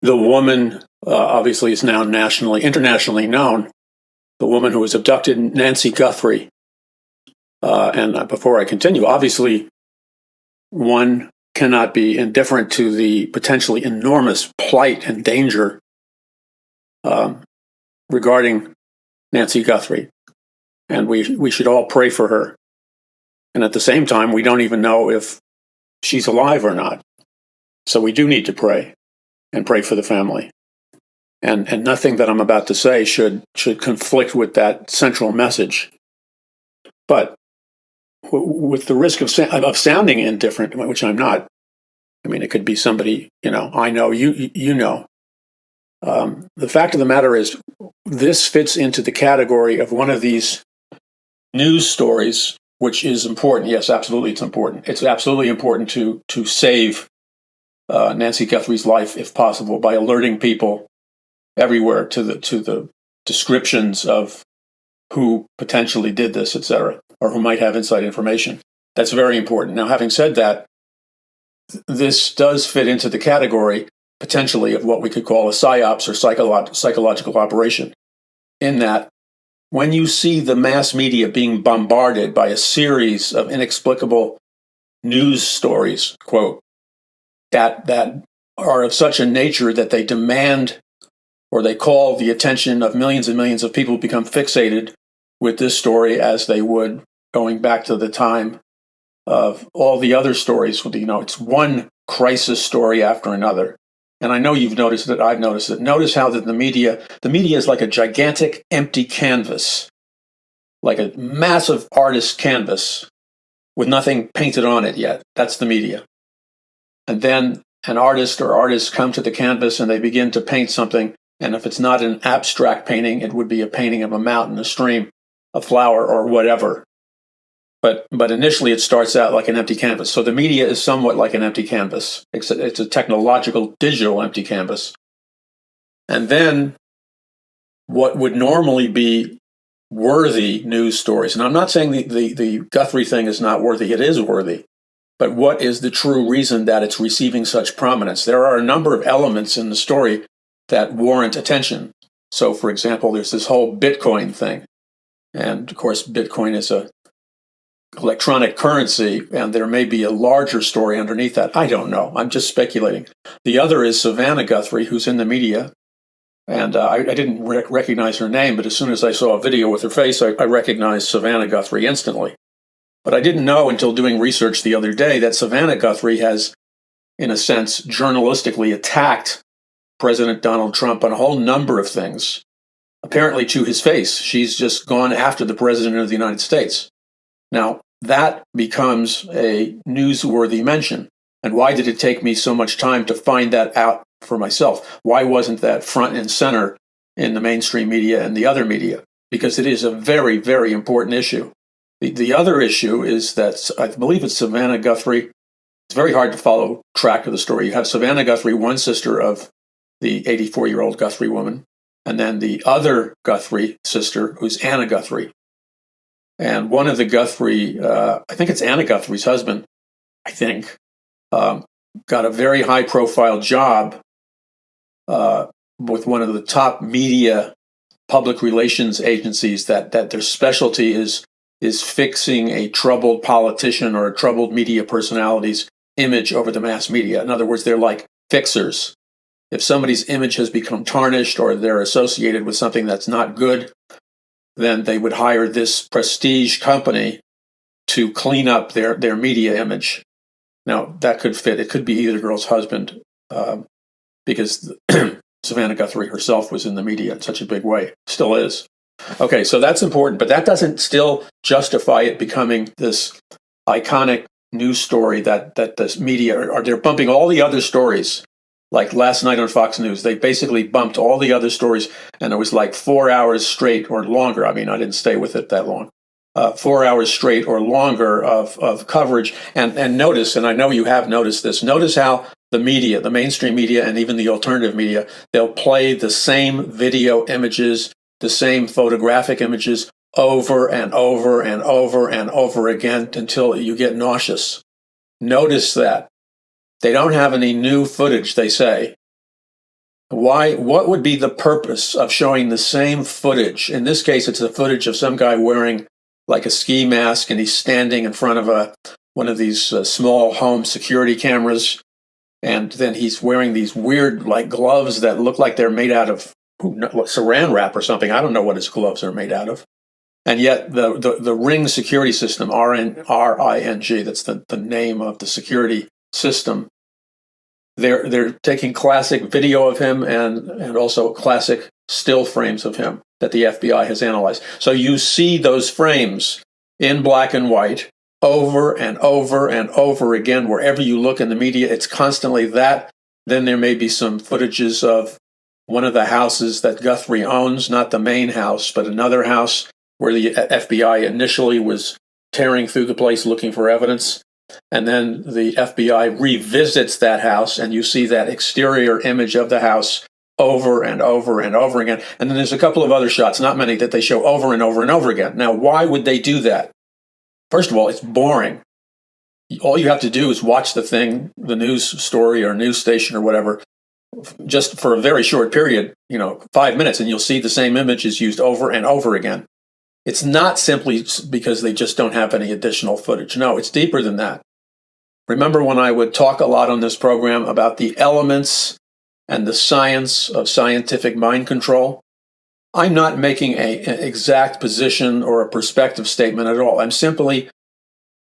The woman obviously is now internationally known. The woman who was abducted, Nancy Guthrie. And before I continue, obviously, one cannot be indifferent to the potentially enormous plight and danger regarding Nancy Guthrie. And we should all pray for her. And at the same time, we don't even know if she's alive or not. So we do need to pray and pray for the family. And nothing that I'm about to say should conflict with that central message. But with the risk of sounding indifferent, which I'm not, I mean, it could be somebody, I know, you know. The fact of the matter is, this fits into the category of one of these news stories, which is important. Yes, absolutely, it's important. It's absolutely important to save Nancy Guthrie's life, if possible, by alerting people everywhere to the descriptions of who potentially did this, etc., or who might have inside information. That's very important. Now, having said that, this does fit into the category, potentially, of what we could call a psyops or psychological operation, in that when you see the mass media being bombarded by a series of inexplicable news stories, quote, that are of such a nature that they demand or they call the attention of millions and millions of people who become fixated with this story as they would going back to the time of all the other stories. It's one crisis story after another. And I know you've noticed it, I've noticed it. Notice how that the media is like a gigantic empty canvas, like a massive artist's canvas with nothing painted on it yet. That's the media. And then an artist or artists come to the canvas and they begin to paint something. And if it's not an abstract painting, it would be a painting of a mountain, a stream, a flower, or whatever. But initially it starts out like an empty canvas. So the media is somewhat like an empty canvas. It's a technological, digital empty canvas. And then what would normally be worthy news stories, and I'm not saying the Guthrie thing is not worthy, it is worthy, but what is the true reason that it's receiving such prominence? There are a number of elements in the story that warrant attention. So, for example, there's this whole Bitcoin thing. And, of course, Bitcoin is a electronic currency, and there may be a larger story underneath that. I don't know. I'm just speculating. The other is Savannah Guthrie, who's in the media. And I didn't recognize her name, but as soon as I saw a video with her face, I recognized Savannah Guthrie instantly. But I didn't know until doing research the other day that Savannah Guthrie has, in a sense, journalistically attacked President Donald Trump on a whole number of things, apparently to his face. She's just gone after the President of the United States. Now, that becomes a newsworthy mention. And why did it take me so much time to find that out for myself? Why wasn't that front and center in the mainstream media and the other media? Because it is a very, very important issue. The other issue is that I believe it's Savannah Guthrie. It's very hard to follow track of the story. You have Savannah Guthrie, one sister of the 84-year-old Guthrie woman, and then the other Guthrie sister, who's Anna Guthrie. And one of the Guthrie, I think it's Anna Guthrie's husband, got a very high-profile job with one of the top media public relations agencies that their specialty is fixing a troubled politician or a troubled media personality's image over the mass media. In other words, they're like fixers. If somebody's image has become tarnished or they're associated with something that's not good, then they would hire this prestige company to clean up their media image. Now, that could fit. It could be either girl's husband, because Savannah Guthrie herself was in the media in such a big way. Still is. Okay, so that's important, but that doesn't still justify it becoming this iconic news story that this media they're bumping all the other stories. Like last night on Fox News, they basically bumped all the other stories, and it was like 4 hours straight or longer. I mean, I didn't stay with it that long. 4 hours straight or longer of coverage. And notice, and I know you have noticed this, notice how the media, the mainstream media, and even the alternative media, they'll play the same video images, the same photographic images over and over and over and over again until you get nauseous. Notice that. They don't have any new footage, they say. Why? What would be the purpose of showing the same footage? In this case, it's the footage of some guy wearing like a ski mask, and he's standing in front of one of these small home security cameras, and then he's wearing these weird like gloves that look like they're made out of saran wrap or something. I don't know what his gloves are made out of. And yet the Ring security system, R-I-N-G, that's the name of the security system. They're taking classic video of him and also classic still frames of him that the FBI has analyzed. So you see those frames in black and white over and over and over again. Wherever you look in the media, it's constantly that. Then there may be some footages of one of the houses that Guthrie owns, not the main house, but another house where the FBI initially was tearing through the place looking for evidence. And then the FBI revisits that house, and you see that exterior image of the house over and over and over again. And then there's a couple of other shots, not many, that they show over and over and over again. Now, why would they do that? First of all, it's boring. All you have to do is watch the thing, the news story or news station or whatever, just for a very short period, 5 minutes, and you'll see the same images used over and over again. It's not simply because they just don't have any additional footage. No, it's deeper than that. Remember when I would talk a lot on this program about the elements and the science of scientific mind control? I'm not making an exact position or a perspective statement at all. I'm simply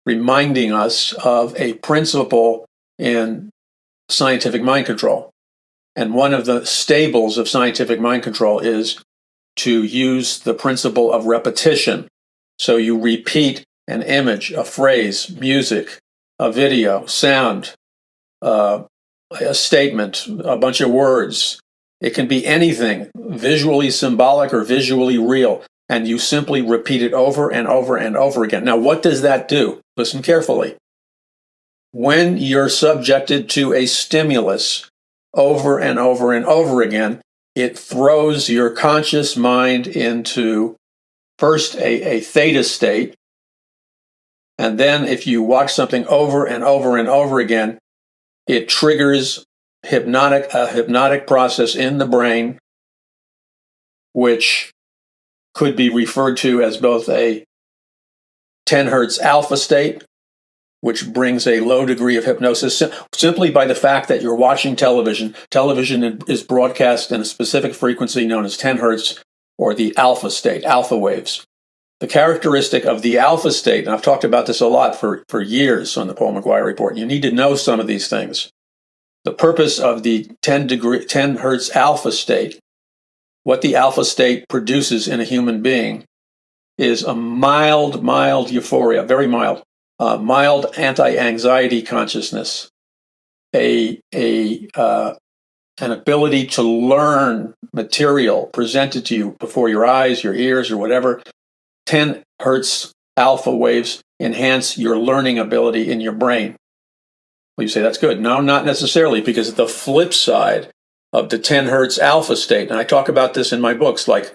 reminding us of a principle in scientific mind control. And one of the stables of scientific mind control is to use the principle of repetition. So you repeat an image, a phrase, music, a video, sound, a statement, a bunch of words. It can be anything, visually symbolic or visually real, and you simply repeat it over and over and over again. Now, what does that do? Listen carefully. When you're subjected to a stimulus over and over and over again, it throws your conscious mind into first a theta state, and then if you watch something over and over and over again, it triggers a hypnotic process in the brain, which could be referred to as both a 10 hertz alpha state, which brings a low degree of hypnosis simply by the fact that you're watching television. Television is broadcast in a specific frequency known as 10 hertz, or the alpha state, alpha waves. The characteristic of the alpha state, and I've talked about this a lot for years on the Paul McGUIRE report, you need to know some of these things. The purpose of the 10 hertz alpha state, what the alpha state produces in a human being, is a mild euphoria, very mild anti-anxiety consciousness, an ability to learn material presented to you before your eyes, your ears, or whatever. 10 hertz alpha waves enhance your learning ability in your brain. Well, you say that's good. No, not necessarily, because the flip side of the 10 hertz alpha state, and I talk about this in my books like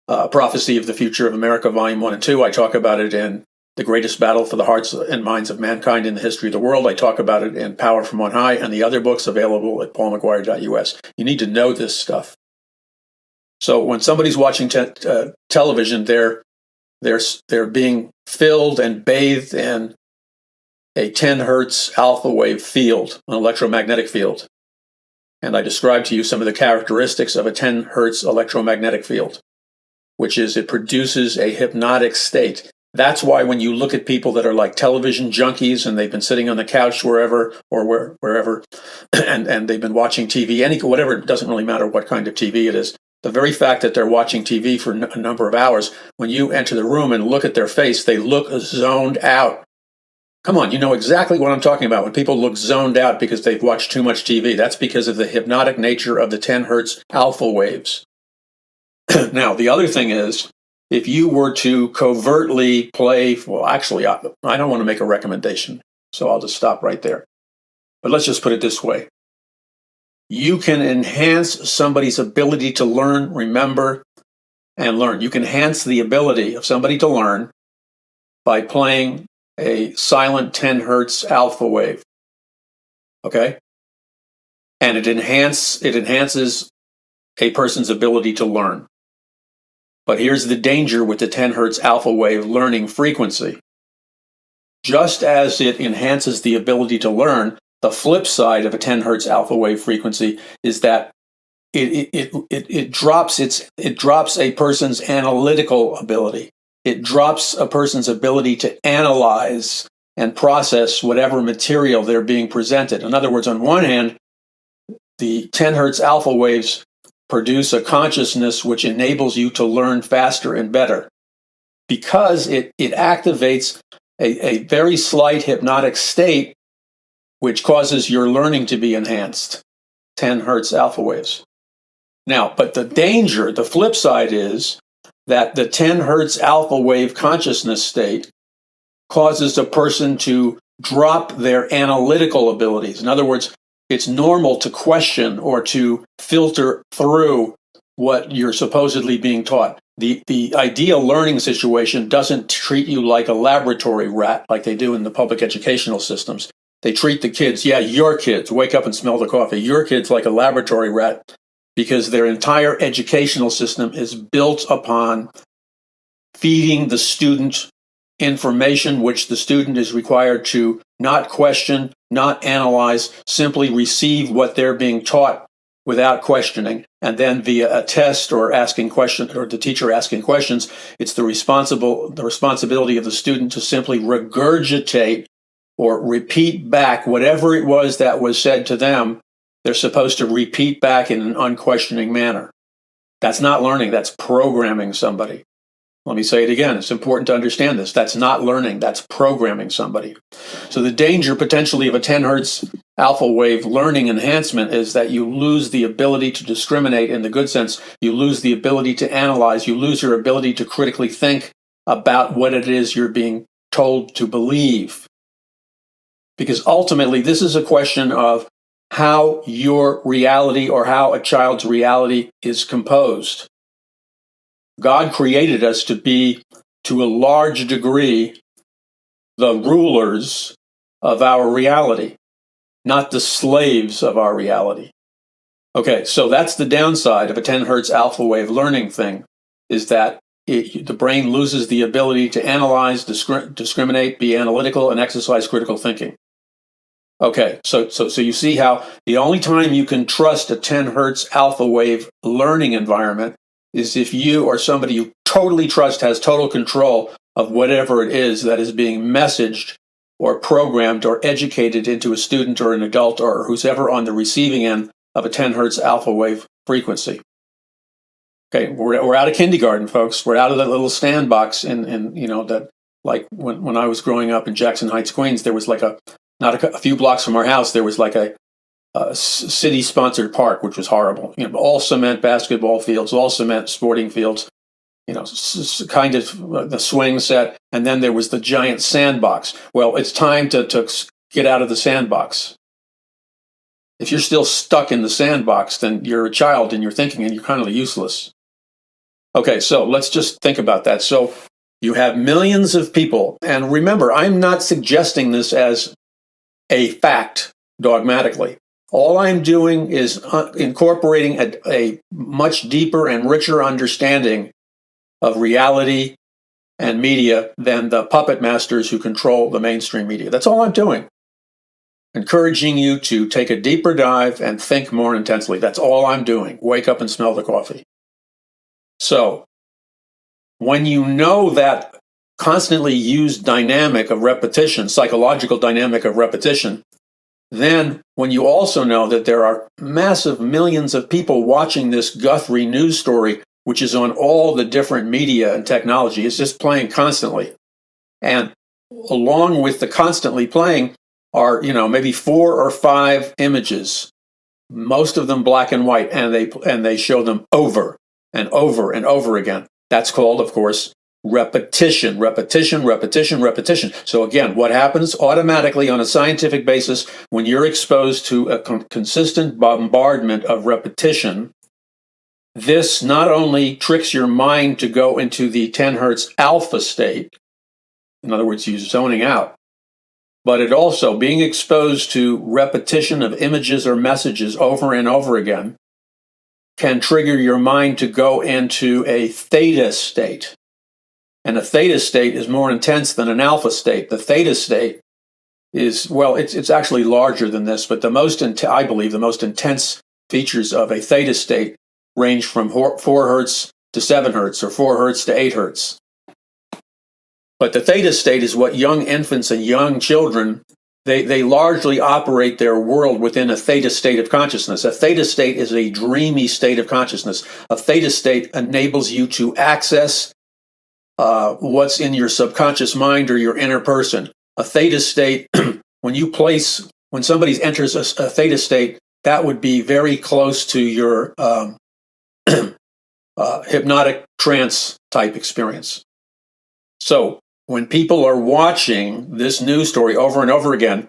Prophecy of the Future of America, Volume 1 and 2. I talk about it in The Greatest Battle for the Hearts and Minds of Mankind in the History of the World. I talk about it in Power from On High, and the other books available at paulmcguire.us. You need to know this stuff. So when somebody's watching television, they're being filled and bathed in a 10 hertz alpha wave field, an electromagnetic field. And I described to you some of the characteristics of a 10 hertz electromagnetic field, which is it produces a hypnotic state. That's why when you look at people that are like television junkies and they've been sitting on the couch wherever, and they've been watching TV, whatever, it doesn't really matter what kind of TV it is. The very fact that they're watching TV for a number of hours, when you enter the room and look at their face, they look zoned out. Come on, you know exactly what I'm talking about. When people look zoned out because they've watched too much TV, that's because of the hypnotic nature of the 10 hertz alpha waves. Now, the other thing is, if you were to covertly play, well, actually, I don't want to make a recommendation, so I'll just stop right there. But let's just put it this way. You can enhance somebody's ability to learn, remember, and learn. You can enhance the ability of somebody to learn by playing a silent 10 hertz alpha wave. Okay? And it enhances a person's ability to learn. But here's the danger with the 10 hertz alpha wave learning frequency. Just as it enhances the ability to learn, the flip side of a 10 hertz alpha wave frequency is that it drops a person's analytical ability. It drops a person's ability to analyze and process whatever material they're being presented. In other words, on one hand, the 10 hertz alpha waves produce a consciousness which enables you to learn faster and better because it activates a very slight hypnotic state which causes your learning to be enhanced, 10 hertz alpha waves. Now, but the danger, the flip side is that the 10 hertz alpha wave consciousness state causes a person to drop their analytical abilities. In other words, it's normal to question or to filter through what you're supposedly being taught. The ideal learning situation doesn't treat you like a laboratory rat like they do in the public educational systems. They treat the kids, your kids, wake up and smell the coffee, your kids like a laboratory rat because their entire educational system is built upon feeding the student information which the student is required to not question not analyze, simply receive what they're being taught without questioning, and then via a test or asking questions, or the teacher asking questions, it's the responsibility of the student to simply regurgitate or repeat back whatever it was that was said to them. They're supposed to repeat back in an unquestioning manner. That's not learning, that's programming somebody. Let me say it again. It's important to understand this. That's not learning. That's programming somebody. So the danger potentially of a 10 hertz alpha wave learning enhancement is that you lose the ability to discriminate in the good sense. You lose the ability to analyze. You lose your ability to critically think about what it is you're being told to believe. Because ultimately, this is a question of how your reality or how a child's reality is composed. God created us to be, to a large degree, the rulers of our reality, not the slaves of our reality. Okay, so that's the downside of a 10 hertz alpha wave learning thing, is that the brain loses the ability to analyze, discriminate, be analytical, and exercise critical thinking. Okay, so you see how the only time you can trust a 10 hertz alpha wave learning environment is if you or somebody you totally trust has total control of whatever it is that is being messaged or programmed or educated into a student or an adult or who's ever on the receiving end of a 10 hertz alpha wave frequency. Okay, we're out of kindergarten, folks. We're out of that little sandbox in that, like when I was growing up in Jackson Heights, Queens, there was like not a few blocks from our house, there was like a city-sponsored park, which was horrible. All cement basketball fields, all cement sporting fields. Kind of the swing set, and then there was the giant sandbox. Well, it's time to get out of the sandbox. If you're still stuck in the sandbox, then you're a child and you're thinking, and you're kind of useless. Okay, so let's just think about that. So you have millions of people, and remember, I'm not suggesting this as a fact dogmatically. All I'm doing is incorporating a much deeper and richer understanding of reality and media than the puppet masters who control the mainstream media. That's all I'm doing. Encouraging you to take a deeper dive and think more intensely. That's all I'm doing. Wake up and smell the coffee. So, when you know that constantly used dynamic of repetition, psychological dynamic of repetition, then when you also know that there are massive millions of people watching this Guthrie news story, which is on all the different media and technology, it's just playing constantly. And along with the constantly playing are, maybe 4 or 5 images, most of them black and white, and they show them over and over and over again. That's called, of course, repetition, repetition, repetition, repetition. So again, what happens automatically on a scientific basis when you're exposed to a consistent bombardment of repetition? This not only tricks your mind to go into the 10 hertz alpha state, in other words, you're zoning out, but it also, being exposed to repetition of images or messages over and over again, can trigger your mind to go into a theta state. And a theta state is more intense than an alpha state. The theta state is, well, it's actually larger than this, but I believe the most intense features of a theta state range from 4 hertz to 7 hertz or 4 hertz to 8 hertz. But the theta state is what young infants and young children, they largely operate their world within a theta state of consciousness. A theta state is a dreamy state of consciousness. A theta state enables you to access what's in your subconscious mind or your inner person. A theta state, when somebody enters a theta state, that would be very close to your hypnotic trance type experience. So when people are watching this news story over and over again,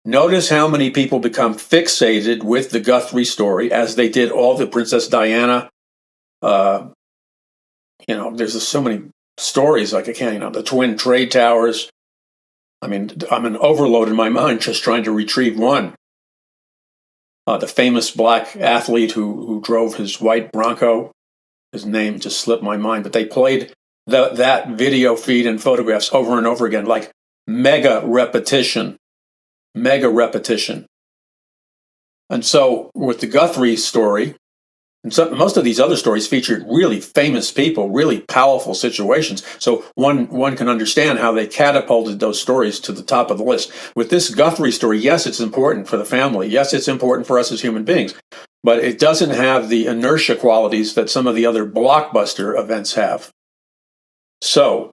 notice how many people become fixated with the Guthrie story, as they did all the Princess Diana. There's just so many stories, like I can't, the Twin Trade Towers. I mean, I'm an overload in my mind just trying to retrieve one. The famous black athlete who drove his white Bronco, his name just slipped my mind, but they played that video feed and photographs over and over again, like mega repetition. mega repetition. And so with the Guthrie story, and most of these other stories featured really famous people, really powerful situations. So one can understand how they catapulted those stories to the top of the list. With this Guthrie story, yes, it's important for the family. Yes, it's important for us as human beings. But it doesn't have the inertia qualities that some of the other blockbuster events have. So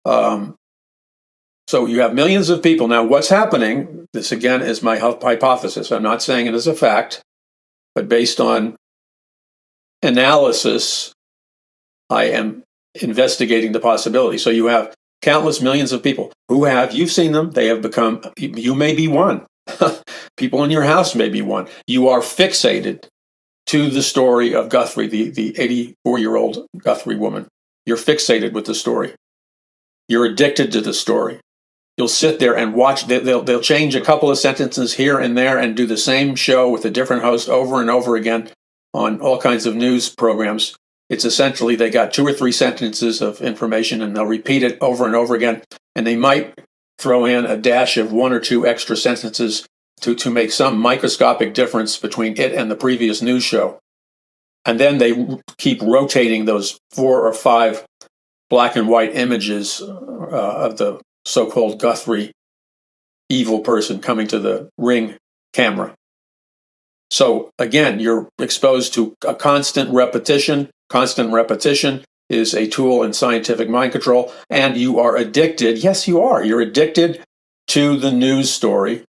you have millions of people. Now, what's happening, this again is my hypothesis. I'm not saying it is a fact, but based on analysis, I am investigating the possibility. So you have countless millions of people who you've seen them, they have become, you may be one. People in your house may be one. You are fixated to the story of Guthrie, the 84-year-old Guthrie woman. You're fixated with the story. You're addicted to the story. You'll sit there and watch. They'll change a couple of sentences here and there and do the same show with a different host over and over again on all kinds of news programs. It's essentially they got 2 or 3 sentences of information and they'll repeat it over and over again. And they might throw in a dash of 1 or 2 extra sentences to make some microscopic difference between it and the previous news show. And then they keep rotating those 4 or 5 black and white images of the so-called Guthrie evil person coming to the ring camera. So again, you're exposed to a constant repetition. Constant repetition is a tool in scientific mind control, and you are addicted. Yes, you are. You're addicted to the news story.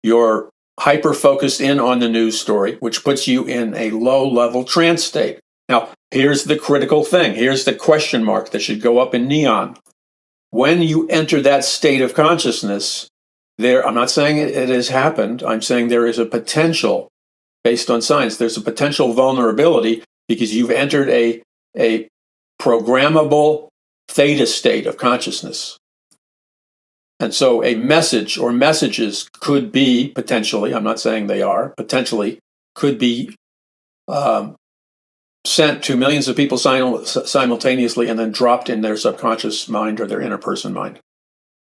You're hyper-focused in on the news story, which puts you in a low-level trance state. Now, here's the critical thing. Here's the question mark that should go up in neon. When you enter that state of consciousness, I'm not saying it has happened. I'm saying there is a potential, based on science, there's a potential vulnerability because you've entered a programmable theta state of consciousness. And so a message or messages could be potentially, I'm not saying they are, potentially could be sent to millions of people simultaneously and then dropped in their subconscious mind or their inner person mind.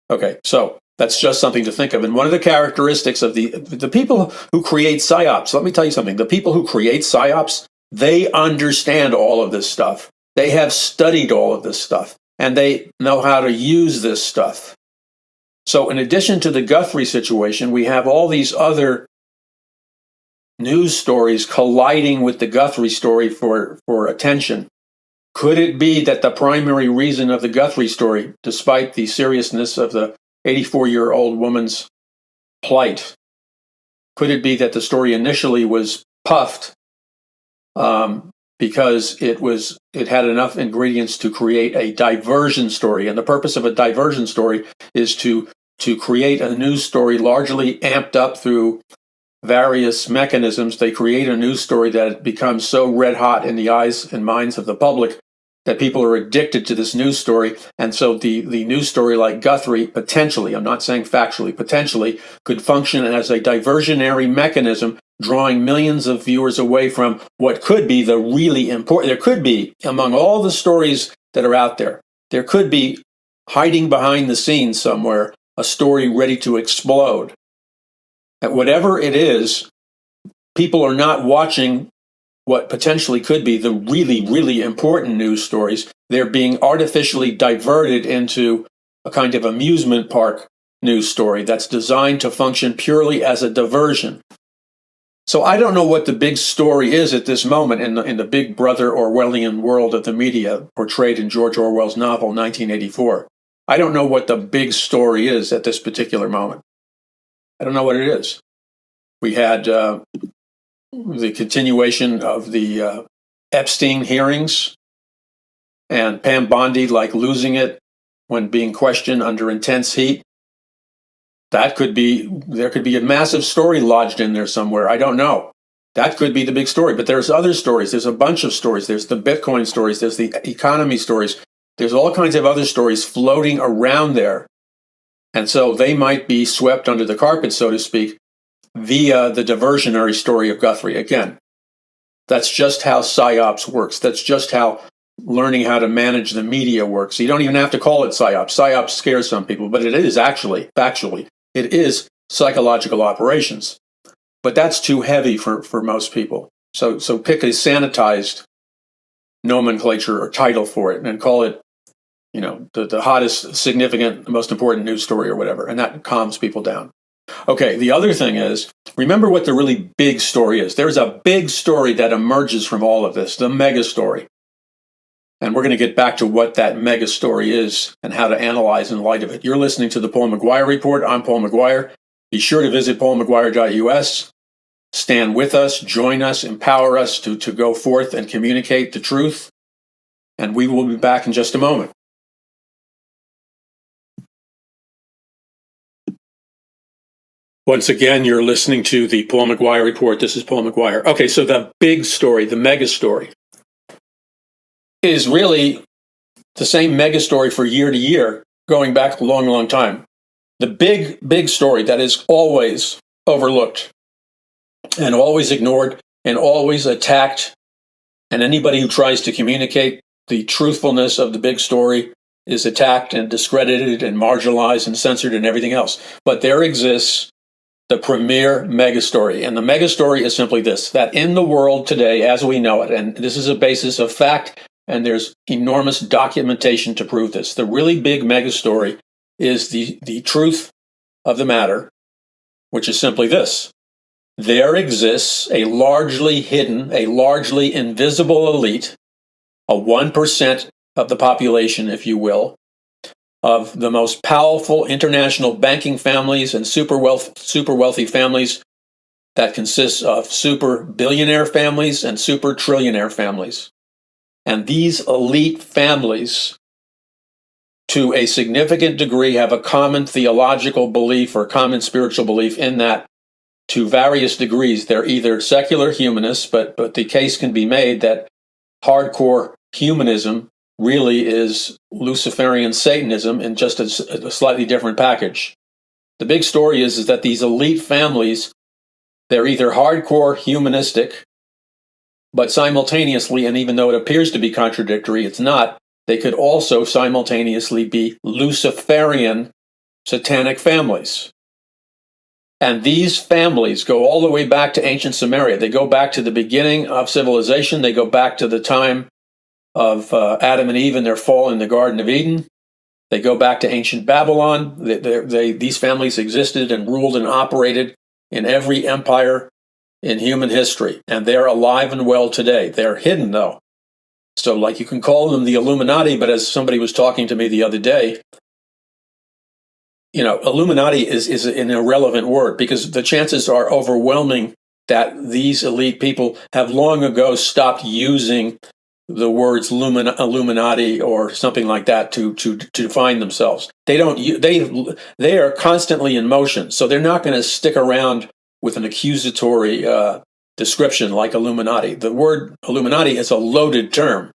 Okay, so that's just something to think of. And one of the characteristics of the people who create psyops, let me tell you something, the people who create psyops, they understand all of this stuff. They have studied all of this stuff, and they know how to use this stuff. So in addition to the Guthrie situation, we have all these other news stories colliding with the Guthrie story for attention. Could it be that the primary reason of the Guthrie story, despite the seriousness of the 84-year-old woman's plight, could it be that the story initially was puffed because it had enough ingredients to create a diversion story? And the purpose of a diversion story is to create a news story largely amped up through various mechanisms. They create a news story that becomes so red hot in the eyes and minds of the public that people are addicted to this news story. And so the news story like Guthrie potentially, I'm not saying factually, potentially could function as a diversionary mechanism, drawing millions of viewers away from what could be the really important. There could be, among all the stories that are out there, there could be hiding behind the scenes somewhere a story ready to explode. And whatever it is, people are not watching what potentially could be the really, really important news stories. They're being artificially diverted into a kind of amusement park news story that's designed to function purely as a diversion. So I don't know what the big story is at this moment in the big brother Orwellian world of the media portrayed in George Orwell's novel 1984. I don't know what the big story is at this particular moment. I don't know what it is. We had the continuation of the Epstein hearings and Pam Bondi losing it when being questioned under intense heat. There could be a massive story lodged in there somewhere. I don't know. That could be the big story. But there's other stories. There's a bunch of stories. There's the Bitcoin stories. There's the economy stories. There's all kinds of other stories floating around there. And so they might be swept under the carpet, so to speak, via the diversionary story of Guthrie. Again, that's just how PSYOPs works. That's just how learning how to manage the media works. You don't even have to call it PSYOPs. PSYOPs scares some people, but it is actually, factually, it is psychological operations. But that's too heavy for most people. So pick a sanitized nomenclature or title for it and call it, the hottest, significant, most important news story or whatever. And that calms people down. Okay, the other thing is, remember what the really big story is. There's a big story that emerges from all of this, the mega story. And we're going to get back to what that mega story is and how to analyze in light of it. You're listening to the Paul McGUIRE Report. I'm Paul McGUIRE. Be sure to visit paulmcguire.us. Stand with us, join us, empower us to go forth and communicate the truth. And we will be back in just a moment. Once again, you're listening to the Paul McGUIRE Report. This is Paul McGUIRE. Okay, so the big story, the mega story, is really the same mega story for year to year, going back a long, long time. The big story that is always overlooked and always ignored and always attacked, and anybody who tries to communicate the truthfulness of the big story is attacked and discredited and marginalized and censored and everything else. But there exists the premier megastory. And the megastory is simply this, that in the world today, as we know it, and this is a basis of fact, and there's enormous documentation to prove this, the really big megastory is the truth of the matter, which is simply this. There exists a largely hidden, a largely invisible elite, a 1% of the population, if you will, of the most powerful international banking families and super wealthy families that consists of super billionaire families and super trillionaire families. And these elite families, to a significant degree, have a common theological belief or common spiritual belief in that, to various degrees, they're either secular humanists, but the case can be made that hardcore humanism really is Luciferian Satanism in just a slightly different package. The big story is that these elite families, they're either hardcore humanistic, but simultaneously, and even though it appears to be contradictory, it's not, they could also simultaneously be Luciferian satanic families. And these families go all the way back to ancient Sumeria. They go back to the beginning of civilization. They go back to the time of Adam and Eve and their fall in the Garden of Eden. They go back to ancient Babylon. These families existed and ruled and operated in every empire in human history. And they're alive and well today. They're hidden, though. So, like, you can call them the Illuminati, but as somebody was talking to me the other day, Illuminati is an irrelevant word because the chances are overwhelming that these elite people have long ago stopped using the words Illuminati or something like that to define themselves. They are constantly in motion, so they're not going to stick around with an accusatory description like Illuminati. The word Illuminati is a loaded term.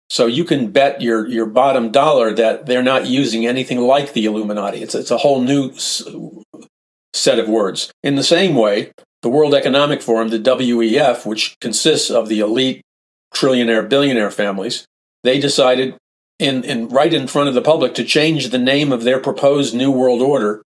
So you can bet your bottom dollar that they're not using anything like the Illuminati. It's a whole new set of words. In the same way, the World Economic Forum, the WEF, which consists of the elite trillionaire, billionaire families, they decided right in front of the public to change the name of their proposed New World Order.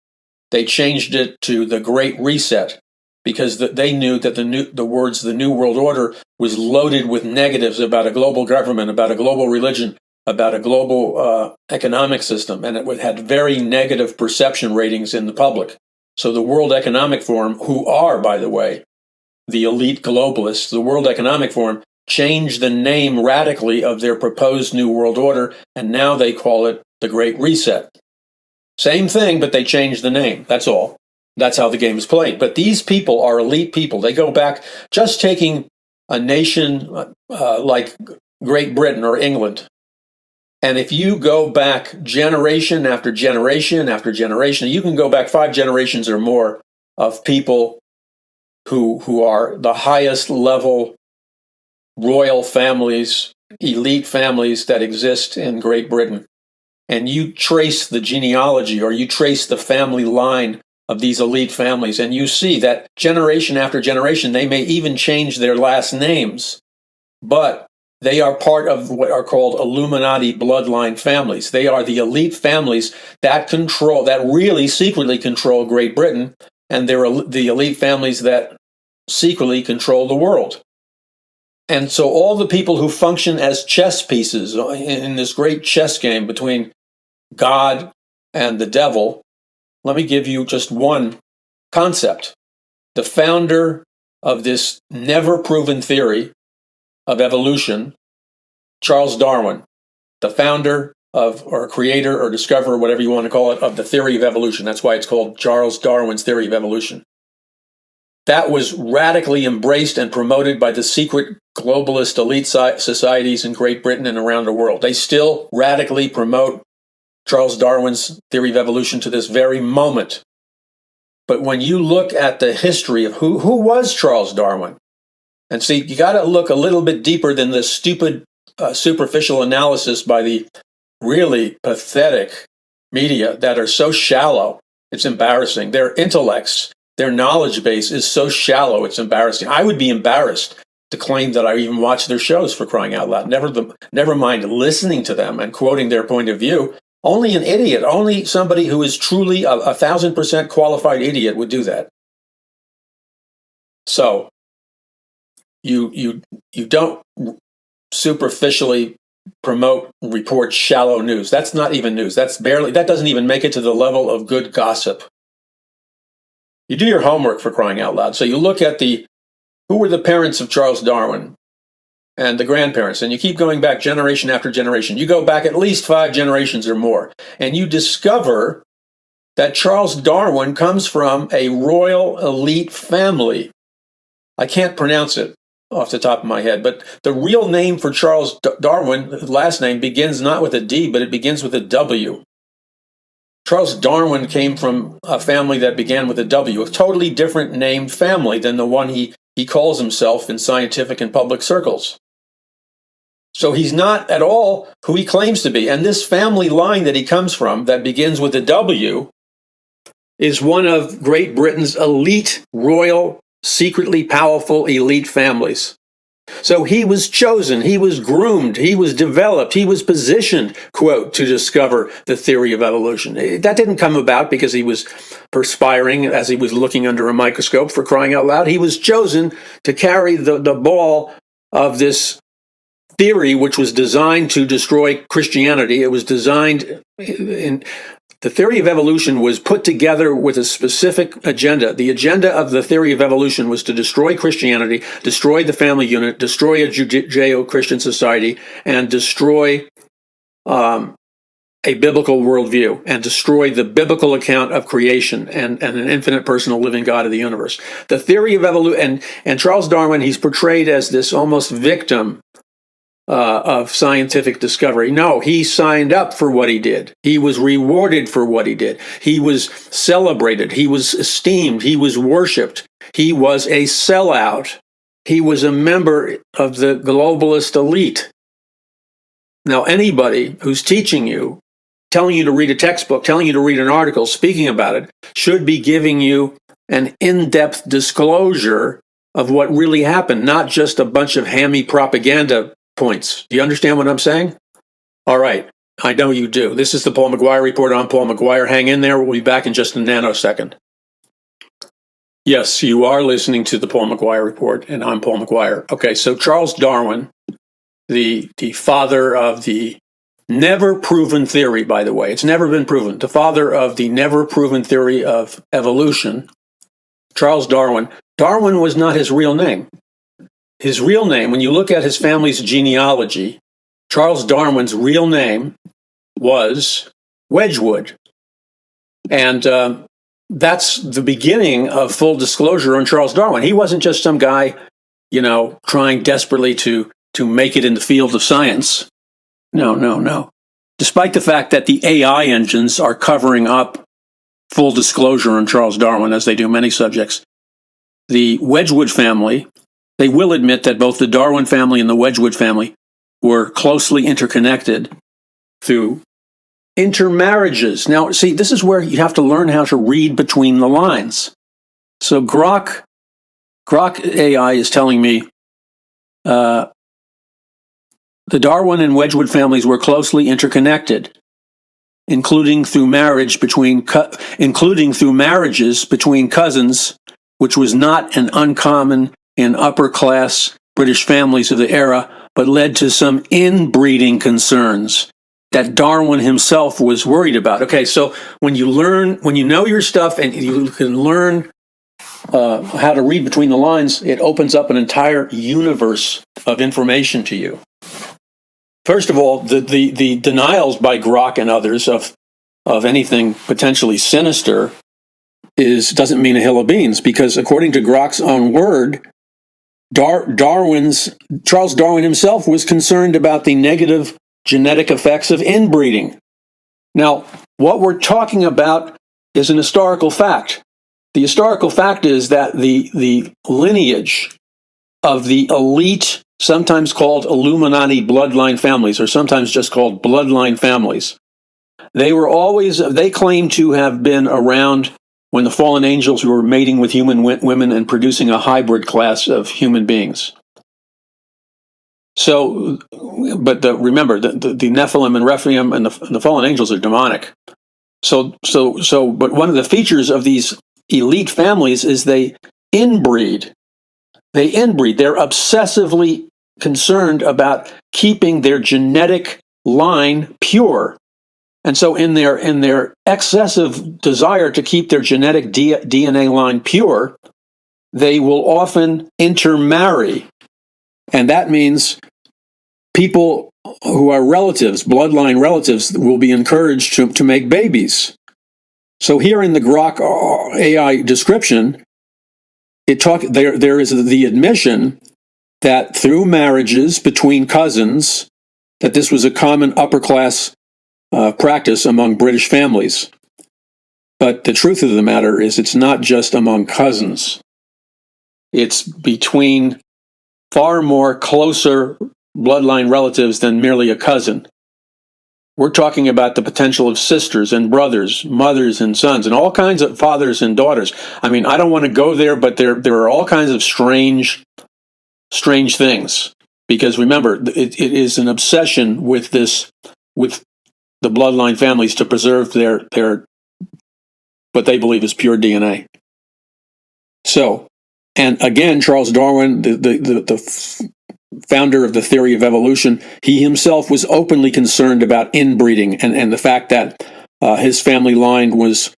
They changed it to the Great Reset because they knew that the words the New World Order was loaded with negatives about a global government, about a global religion, about a global economic system, and it had very negative perception ratings in the public. So the World Economic Forum, who are, by the way, the elite globalists, the World Economic Forum, changed the name radically of their proposed New World Order, and now they call it the Great Reset. Same thing, but they changed the name. That's all. That's how the game is played. But these people are elite people. They go back, just taking a nation like Great Britain or England. And if you go back generation after generation after generation, you can go back 5 generations or more of people who are the highest level royal families, elite families that exist in Great Britain. And you trace the genealogy or you trace the family line of these elite families, and you see that generation after generation, they may even change their last names, but They are part of what are called Illuminati bloodline families. They are the elite families that really secretly control Great Britain, and they're the elite families that secretly control the world. And so all the people who function as chess pieces in this great chess game between God and the devil, let me give you just one concept. The founder of this never proven theory of evolution, Charles Darwin, the founder of, or creator or discoverer, whatever you want to call it, of the theory of evolution. That's why it's called Charles Darwin's theory of evolution. That was radically embraced and promoted by the secret globalist elite societies in Great Britain and around the world. They still radically promote Charles Darwin's theory of evolution to this very moment. But when you look at the history of who was Charles Darwin, and see, you got to look a little bit deeper than the stupid, superficial analysis by the really pathetic media that are so shallow. It's embarrassing. Their intellects, their knowledge base is so shallow, it's embarrassing. I would be embarrassed to claim that I even watch their shows, for crying out loud. Never mind listening to them and quoting their point of view. Only an idiot, only somebody who is truly a 1,000% qualified idiot would do that. So, you don't superficially promote, report shallow news. That's not even news. That doesn't even make it to the level of good gossip. You do your homework, for crying out loud. So you look at who were the parents of Charles Darwin and the grandparents, and you keep going back generation after generation. You go back at least 5 generations or more, and you discover that Charles Darwin comes from a royal elite family. I can't pronounce it off the top of my head, but the real name for Charles Darwin, the last name, begins not with a D, but it begins with a W. Charles Darwin came from a family that began with a W, a totally different named family than the one he calls himself in scientific and public circles. So he's not at all who he claims to be. And this family line that he comes from, that begins with a W, is one of Great Britain's elite, royal, secretly powerful elite families. So he was chosen, he was groomed, he was developed, he was positioned, quote, to discover the theory of evolution. That didn't come about because he was perspiring as he was looking under a microscope, for crying out loud. He was chosen to carry the ball of this theory, which was designed to destroy Christianity. It was designed the theory of evolution was put together with a specific agenda. The agenda of the theory of evolution was to destroy Christianity, destroy the family unit, destroy a Judeo-Christian society, and destroy a biblical worldview, and destroy the biblical account of creation and an infinite personal living God of the universe. The theory of evolution, and Charles Darwin, he's portrayed as this almost victim of scientific discovery. No, he signed up for what he did. He was rewarded for what he did. He was celebrated. He was esteemed. He was worshipped. He was a sellout. He was a member of the globalist elite. Now, anybody who's teaching you, telling you to read a textbook, telling you to read an article, speaking about it, should be giving you an in-depth disclosure of what really happened, not just a bunch of hammy propaganda points. Do you understand what I'm saying? All right. I know you do. This is the Paul McGuire Report. I'm Paul McGuire. Hang in there. We'll be back in just a nanosecond. Yes, you are listening to the Paul McGuire Report, and I'm Paul McGuire. Okay, so Charles Darwin, the father of the never proven theory, by the way, it's never been proven, the father of the never proven theory of evolution, Charles Darwin. Darwin was not his real name. His real name, when you look at his family's genealogy, Charles Darwin's real name was Wedgwood. And that's the beginning of full disclosure on Charles Darwin. He wasn't just some guy, trying desperately to make it in the field of science. No. Despite the fact that the AI engines are covering up full disclosure on Charles Darwin, as they do many subjects, the Wedgwood family, they will admit that both the Darwin family and the Wedgwood family were closely interconnected through intermarriages. Now, see, this is where you have to learn how to read between the lines. So Grok AI is telling me the Darwin and Wedgwood families were closely interconnected, including through marriages between cousins, which was not an uncommon in upper-class British families of the era, but led to some inbreeding concerns that Darwin himself was worried about. Okay, so when you know your stuff and you can learn how to read between the lines, it opens up an entire universe of information to you. First of all, the denials by Grok and others of anything potentially sinister doesn't mean a hill of beans, because according to Grok's own word, Charles Darwin himself was concerned about the negative genetic effects of inbreeding. Now, what we're talking about is an historical fact. The historical fact is that the lineage of the elite, sometimes called Illuminati bloodline families, or sometimes just called bloodline families, they claim to have been around when the fallen angels were mating with human women and producing a hybrid class of human beings. So, but remember, the Nephilim and Rephaim and the fallen angels are demonic. But one of the features of these elite families is they inbreed. They're obsessively concerned about keeping their genetic line pure. And so in their excessive desire to keep their genetic DNA line pure, they will often intermarry. And that means people who are relatives, bloodline relatives, will be encouraged to make babies. So here in the Grok AI description, there is the admission that through marriages between cousins, that this was a common upper class practice among British families. But the truth of the matter is it's not just among cousins. It's between far more closer bloodline relatives than merely a cousin. We're talking about the potential of sisters and brothers, mothers and sons, and all kinds of fathers and daughters. I mean, I don't want to go there, but there are all kinds of strange things. Because remember, it is an obsession with the bloodline families to preserve their what they believe is pure DNA. So, and again, Charles Darwin, the founder of the theory of evolution, he himself was openly concerned about inbreeding and the fact that his family line was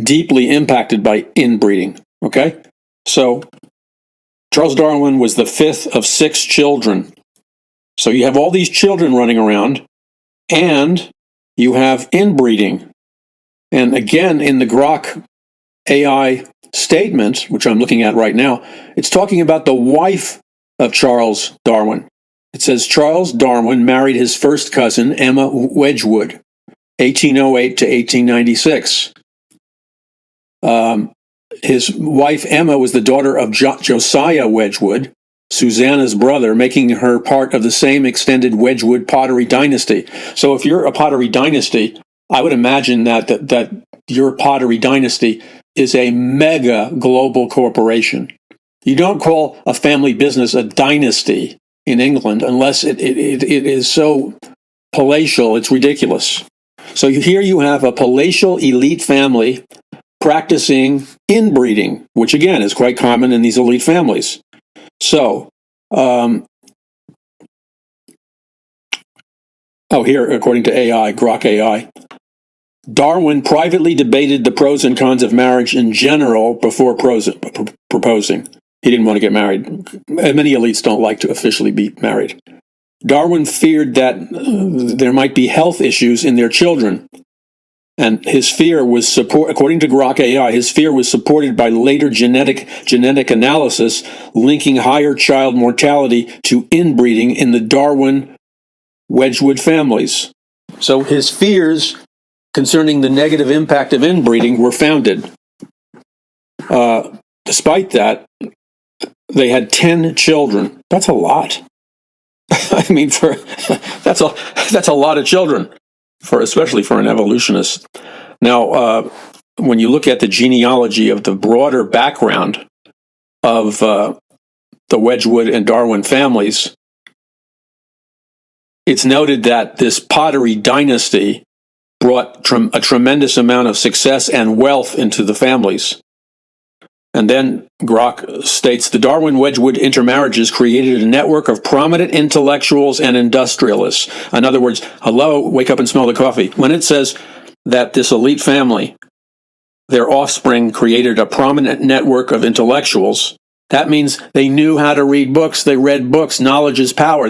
deeply impacted by inbreeding. Okay, so Charles Darwin was the fifth of 6 children. So you have all these children running around, and you have inbreeding. And again, in the Grok AI statement, which I'm looking at right now, it's talking about the wife of Charles Darwin. It says Charles Darwin married his first cousin, Emma Wedgwood, 1808 to 1896. His wife, Emma, was the daughter of Josiah Wedgwood, Susanna's brother, making her part of the same extended Wedgwood pottery dynasty. So if you're a pottery dynasty, I would imagine that your pottery dynasty is a mega global corporation. You don't call a family business a dynasty in England unless it is so palatial, it's ridiculous. So here you have a palatial elite family practicing inbreeding, which again is quite common in these elite families. So, here, according to AI, Grok AI, Darwin privately debated the pros and cons of marriage in general before proposing. He didn't want to get married. Many elites don't like to officially be married. Darwin feared that there might be health issues in their children. And his fear was according to Grok AI, his fear was supported by later genetic analysis linking higher child mortality to inbreeding in the Darwin Wedgwood families. So his fears concerning the negative impact of inbreeding were founded. Despite that, they had 10 children. That's a lot. I mean, that's a lot of children, especially for an evolutionist. Now, when you look at the genealogy of the broader background of the Wedgwood and Darwin families, it's noted that this pottery dynasty brought a tremendous amount of success and wealth into the families. And then Grok states, the Darwin-Wedgwood intermarriages created a network of prominent intellectuals and industrialists. In other words, hello, wake up and smell the coffee. When it says that this elite family, their offspring created a prominent network of intellectuals, that means they knew how to read books, they read books, knowledge is power.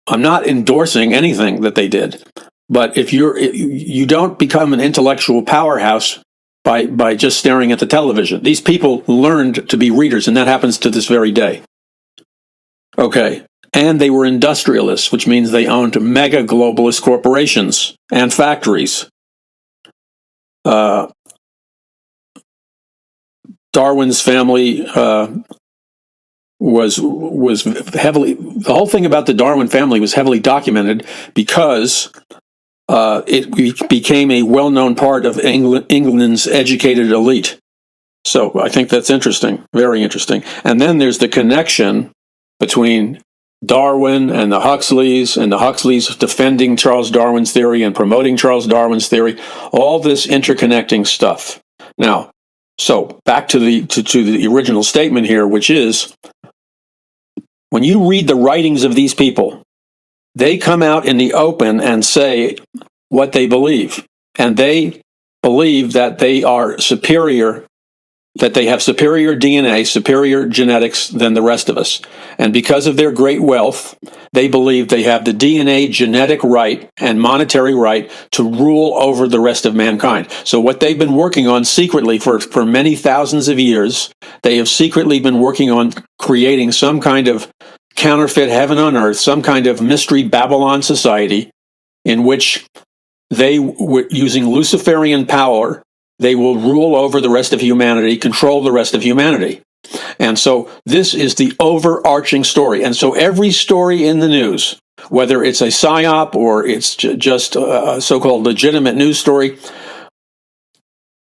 I'm not endorsing anything that they did, but if you don't become an intellectual powerhouse by just staring at the television. These people learned to be readers, and that happens to this very day. Okay. And they were industrialists, which means they owned mega globalist corporations and factories. Darwin's family was heavily, the whole thing about the Darwin family was heavily documented because it became a well-known part of England's educated elite. So I think that's interesting, very interesting. And then there's the connection between Darwin and the Huxleys defending Charles Darwin's theory and promoting Charles Darwin's theory, all this interconnecting stuff. Now, so back to the original statement here, which is, when you read the writings of these people, they come out in the open and say what they believe. And they believe that they are superior, that they have superior DNA, superior genetics than the rest of us. And because of their great wealth, they believe they have the DNA genetic right and monetary right to rule over the rest of mankind. So what they've been working on secretly for many thousands of years, they have secretly been working on creating some kind of counterfeit heaven on earth, some kind of mystery Babylon society in which they, using Luciferian power, they will rule over the rest of humanity, control the rest of humanity. And so this is the overarching story. And so every story in the news, whether it's a psyop or it's just a so-called legitimate news story,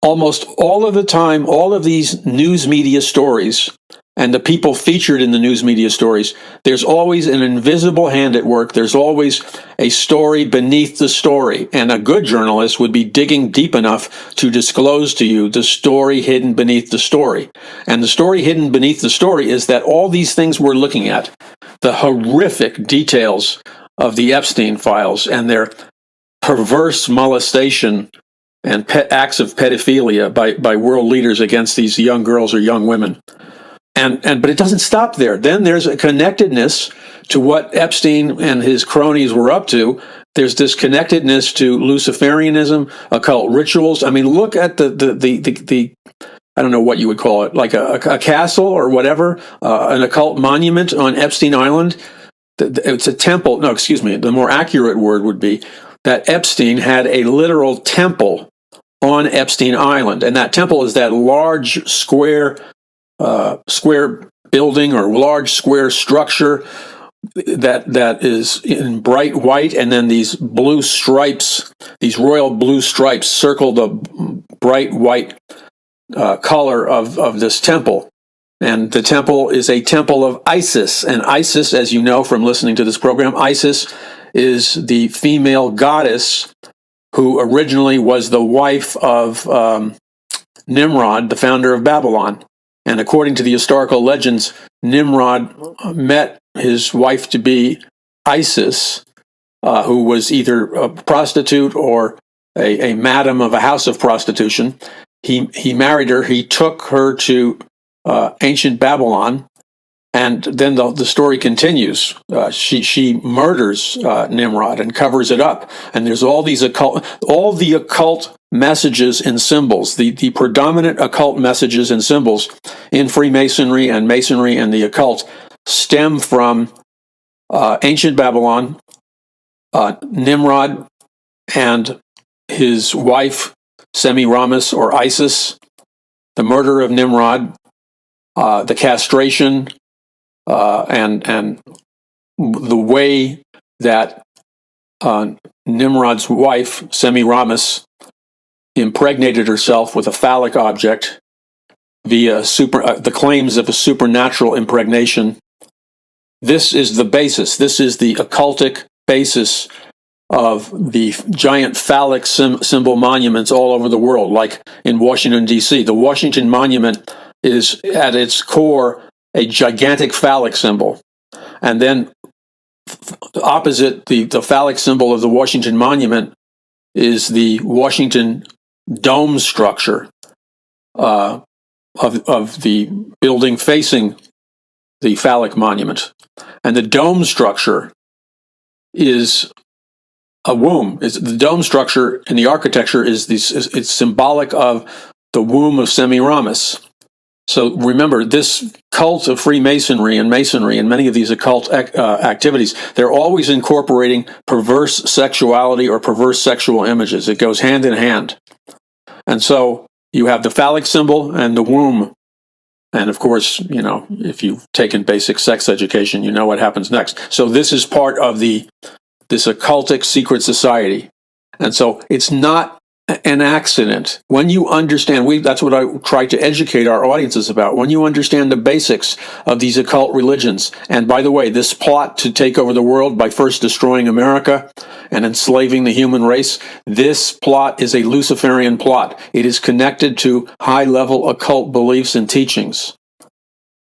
almost all of the time, all of these news media stories and the people featured in the news media stories, there's always an invisible hand at work. There's always a story beneath the story. And a good journalist would be digging deep enough to disclose to you the story hidden beneath the story. And the story hidden beneath the story is that all these things we're looking at, the horrific details of the Epstein files and their perverse molestation and acts of pedophilia by world leaders against these young girls or young women. But it doesn't stop there. Then there's a connectedness to what Epstein and his cronies were up to. There's this connectedness to Luciferianism, occult rituals. I mean, look at the I don't know what you would call it, like a castle or whatever, an occult monument on Epstein Island. It's a temple. No, excuse me. The more accurate word would be that Epstein had a literal temple on Epstein Island, and that temple is that large square building or large square structure that is in bright white, and then these blue stripes, these royal blue stripes circle the bright white color of this temple. And the temple is a temple of Isis. And Isis, as you know from listening to this program, Isis is the female goddess who originally was the wife of Nimrod, the founder of Babylon. And according to the historical legends, Nimrod met his wife to be Isis, who was either a prostitute or a madam of a house of prostitution. He married her. He took her to ancient Babylon, and then the story continues. She murders Nimrod and covers it up. And there's all the occult messages and symbols, the predominant occult messages and symbols in Freemasonry and Masonry and the occult stem from ancient Babylon, Nimrod and his wife Semiramis or Isis, the murder of Nimrod, the castration, and the way that Nimrod's wife Semiramis impregnated herself with a phallic object via the claims of a supernatural impregnation. This is the basis. This is the occultic basis of the giant phallic symbol monuments all over the world, like in Washington, D.C. The Washington Monument is at its core a gigantic phallic symbol. And then opposite the phallic symbol of the Washington Monument is the Washington dome structure of the building facing the phallic monument. And the dome structure is a womb. The dome structure in the architecture it's symbolic of the womb of Semiramis. So remember, this cult of Freemasonry and Masonry and many of these occult activities, they're always incorporating perverse sexuality or perverse sexual images. It goes hand in hand. And so you have the phallic symbol and the womb. And of course, you know, if you've taken basic sex education, you know what happens next. So this is part of this occultic secret society. And so it's not an accident. When you understand, that's what I try to educate our audiences about. When you understand the basics of these occult religions, and by the way, this plot to take over the world by first destroying America and enslaving the human race, this plot is a Luciferian plot. It is connected to high-level occult beliefs and teachings.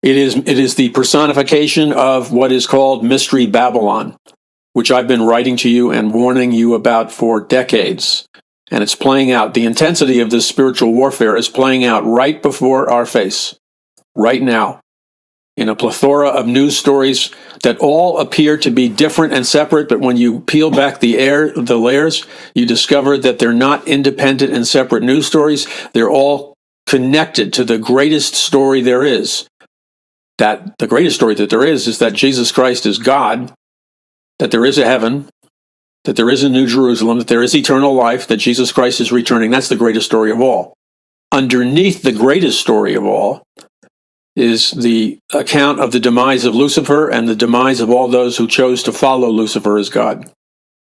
It is the personification of what is called Mystery Babylon, which I've been writing to you and warning you about for decades. And it's playing out. The intensity of this spiritual warfare is playing out right before our face, right now, in a plethora of news stories that all appear to be different and separate, but when you peel back the layers, you discover that they're not independent and separate news stories. They're all connected to the greatest story there is. That the greatest story that there is that Jesus Christ is God, that there is a heaven, that there is a New Jerusalem, that there is eternal life, that Jesus Christ is returning. That's the greatest story of all. Underneath the greatest story of all is the account of the demise of Lucifer and the demise of all those who chose to follow Lucifer as God.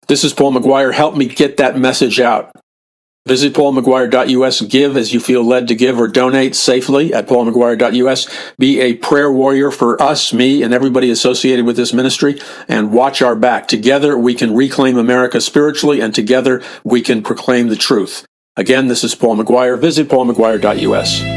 This is Paul McGuire. Help me get that message out. Visit paulmcguire.us. Give as you feel led to give, or donate safely at paulmcguire.us. Be a prayer warrior for us, me, and everybody associated with this ministry, and watch our back. Together we can reclaim America spiritually, and together we can proclaim the truth. Again, this is Paul McGuire. Visit paulmcguire.us.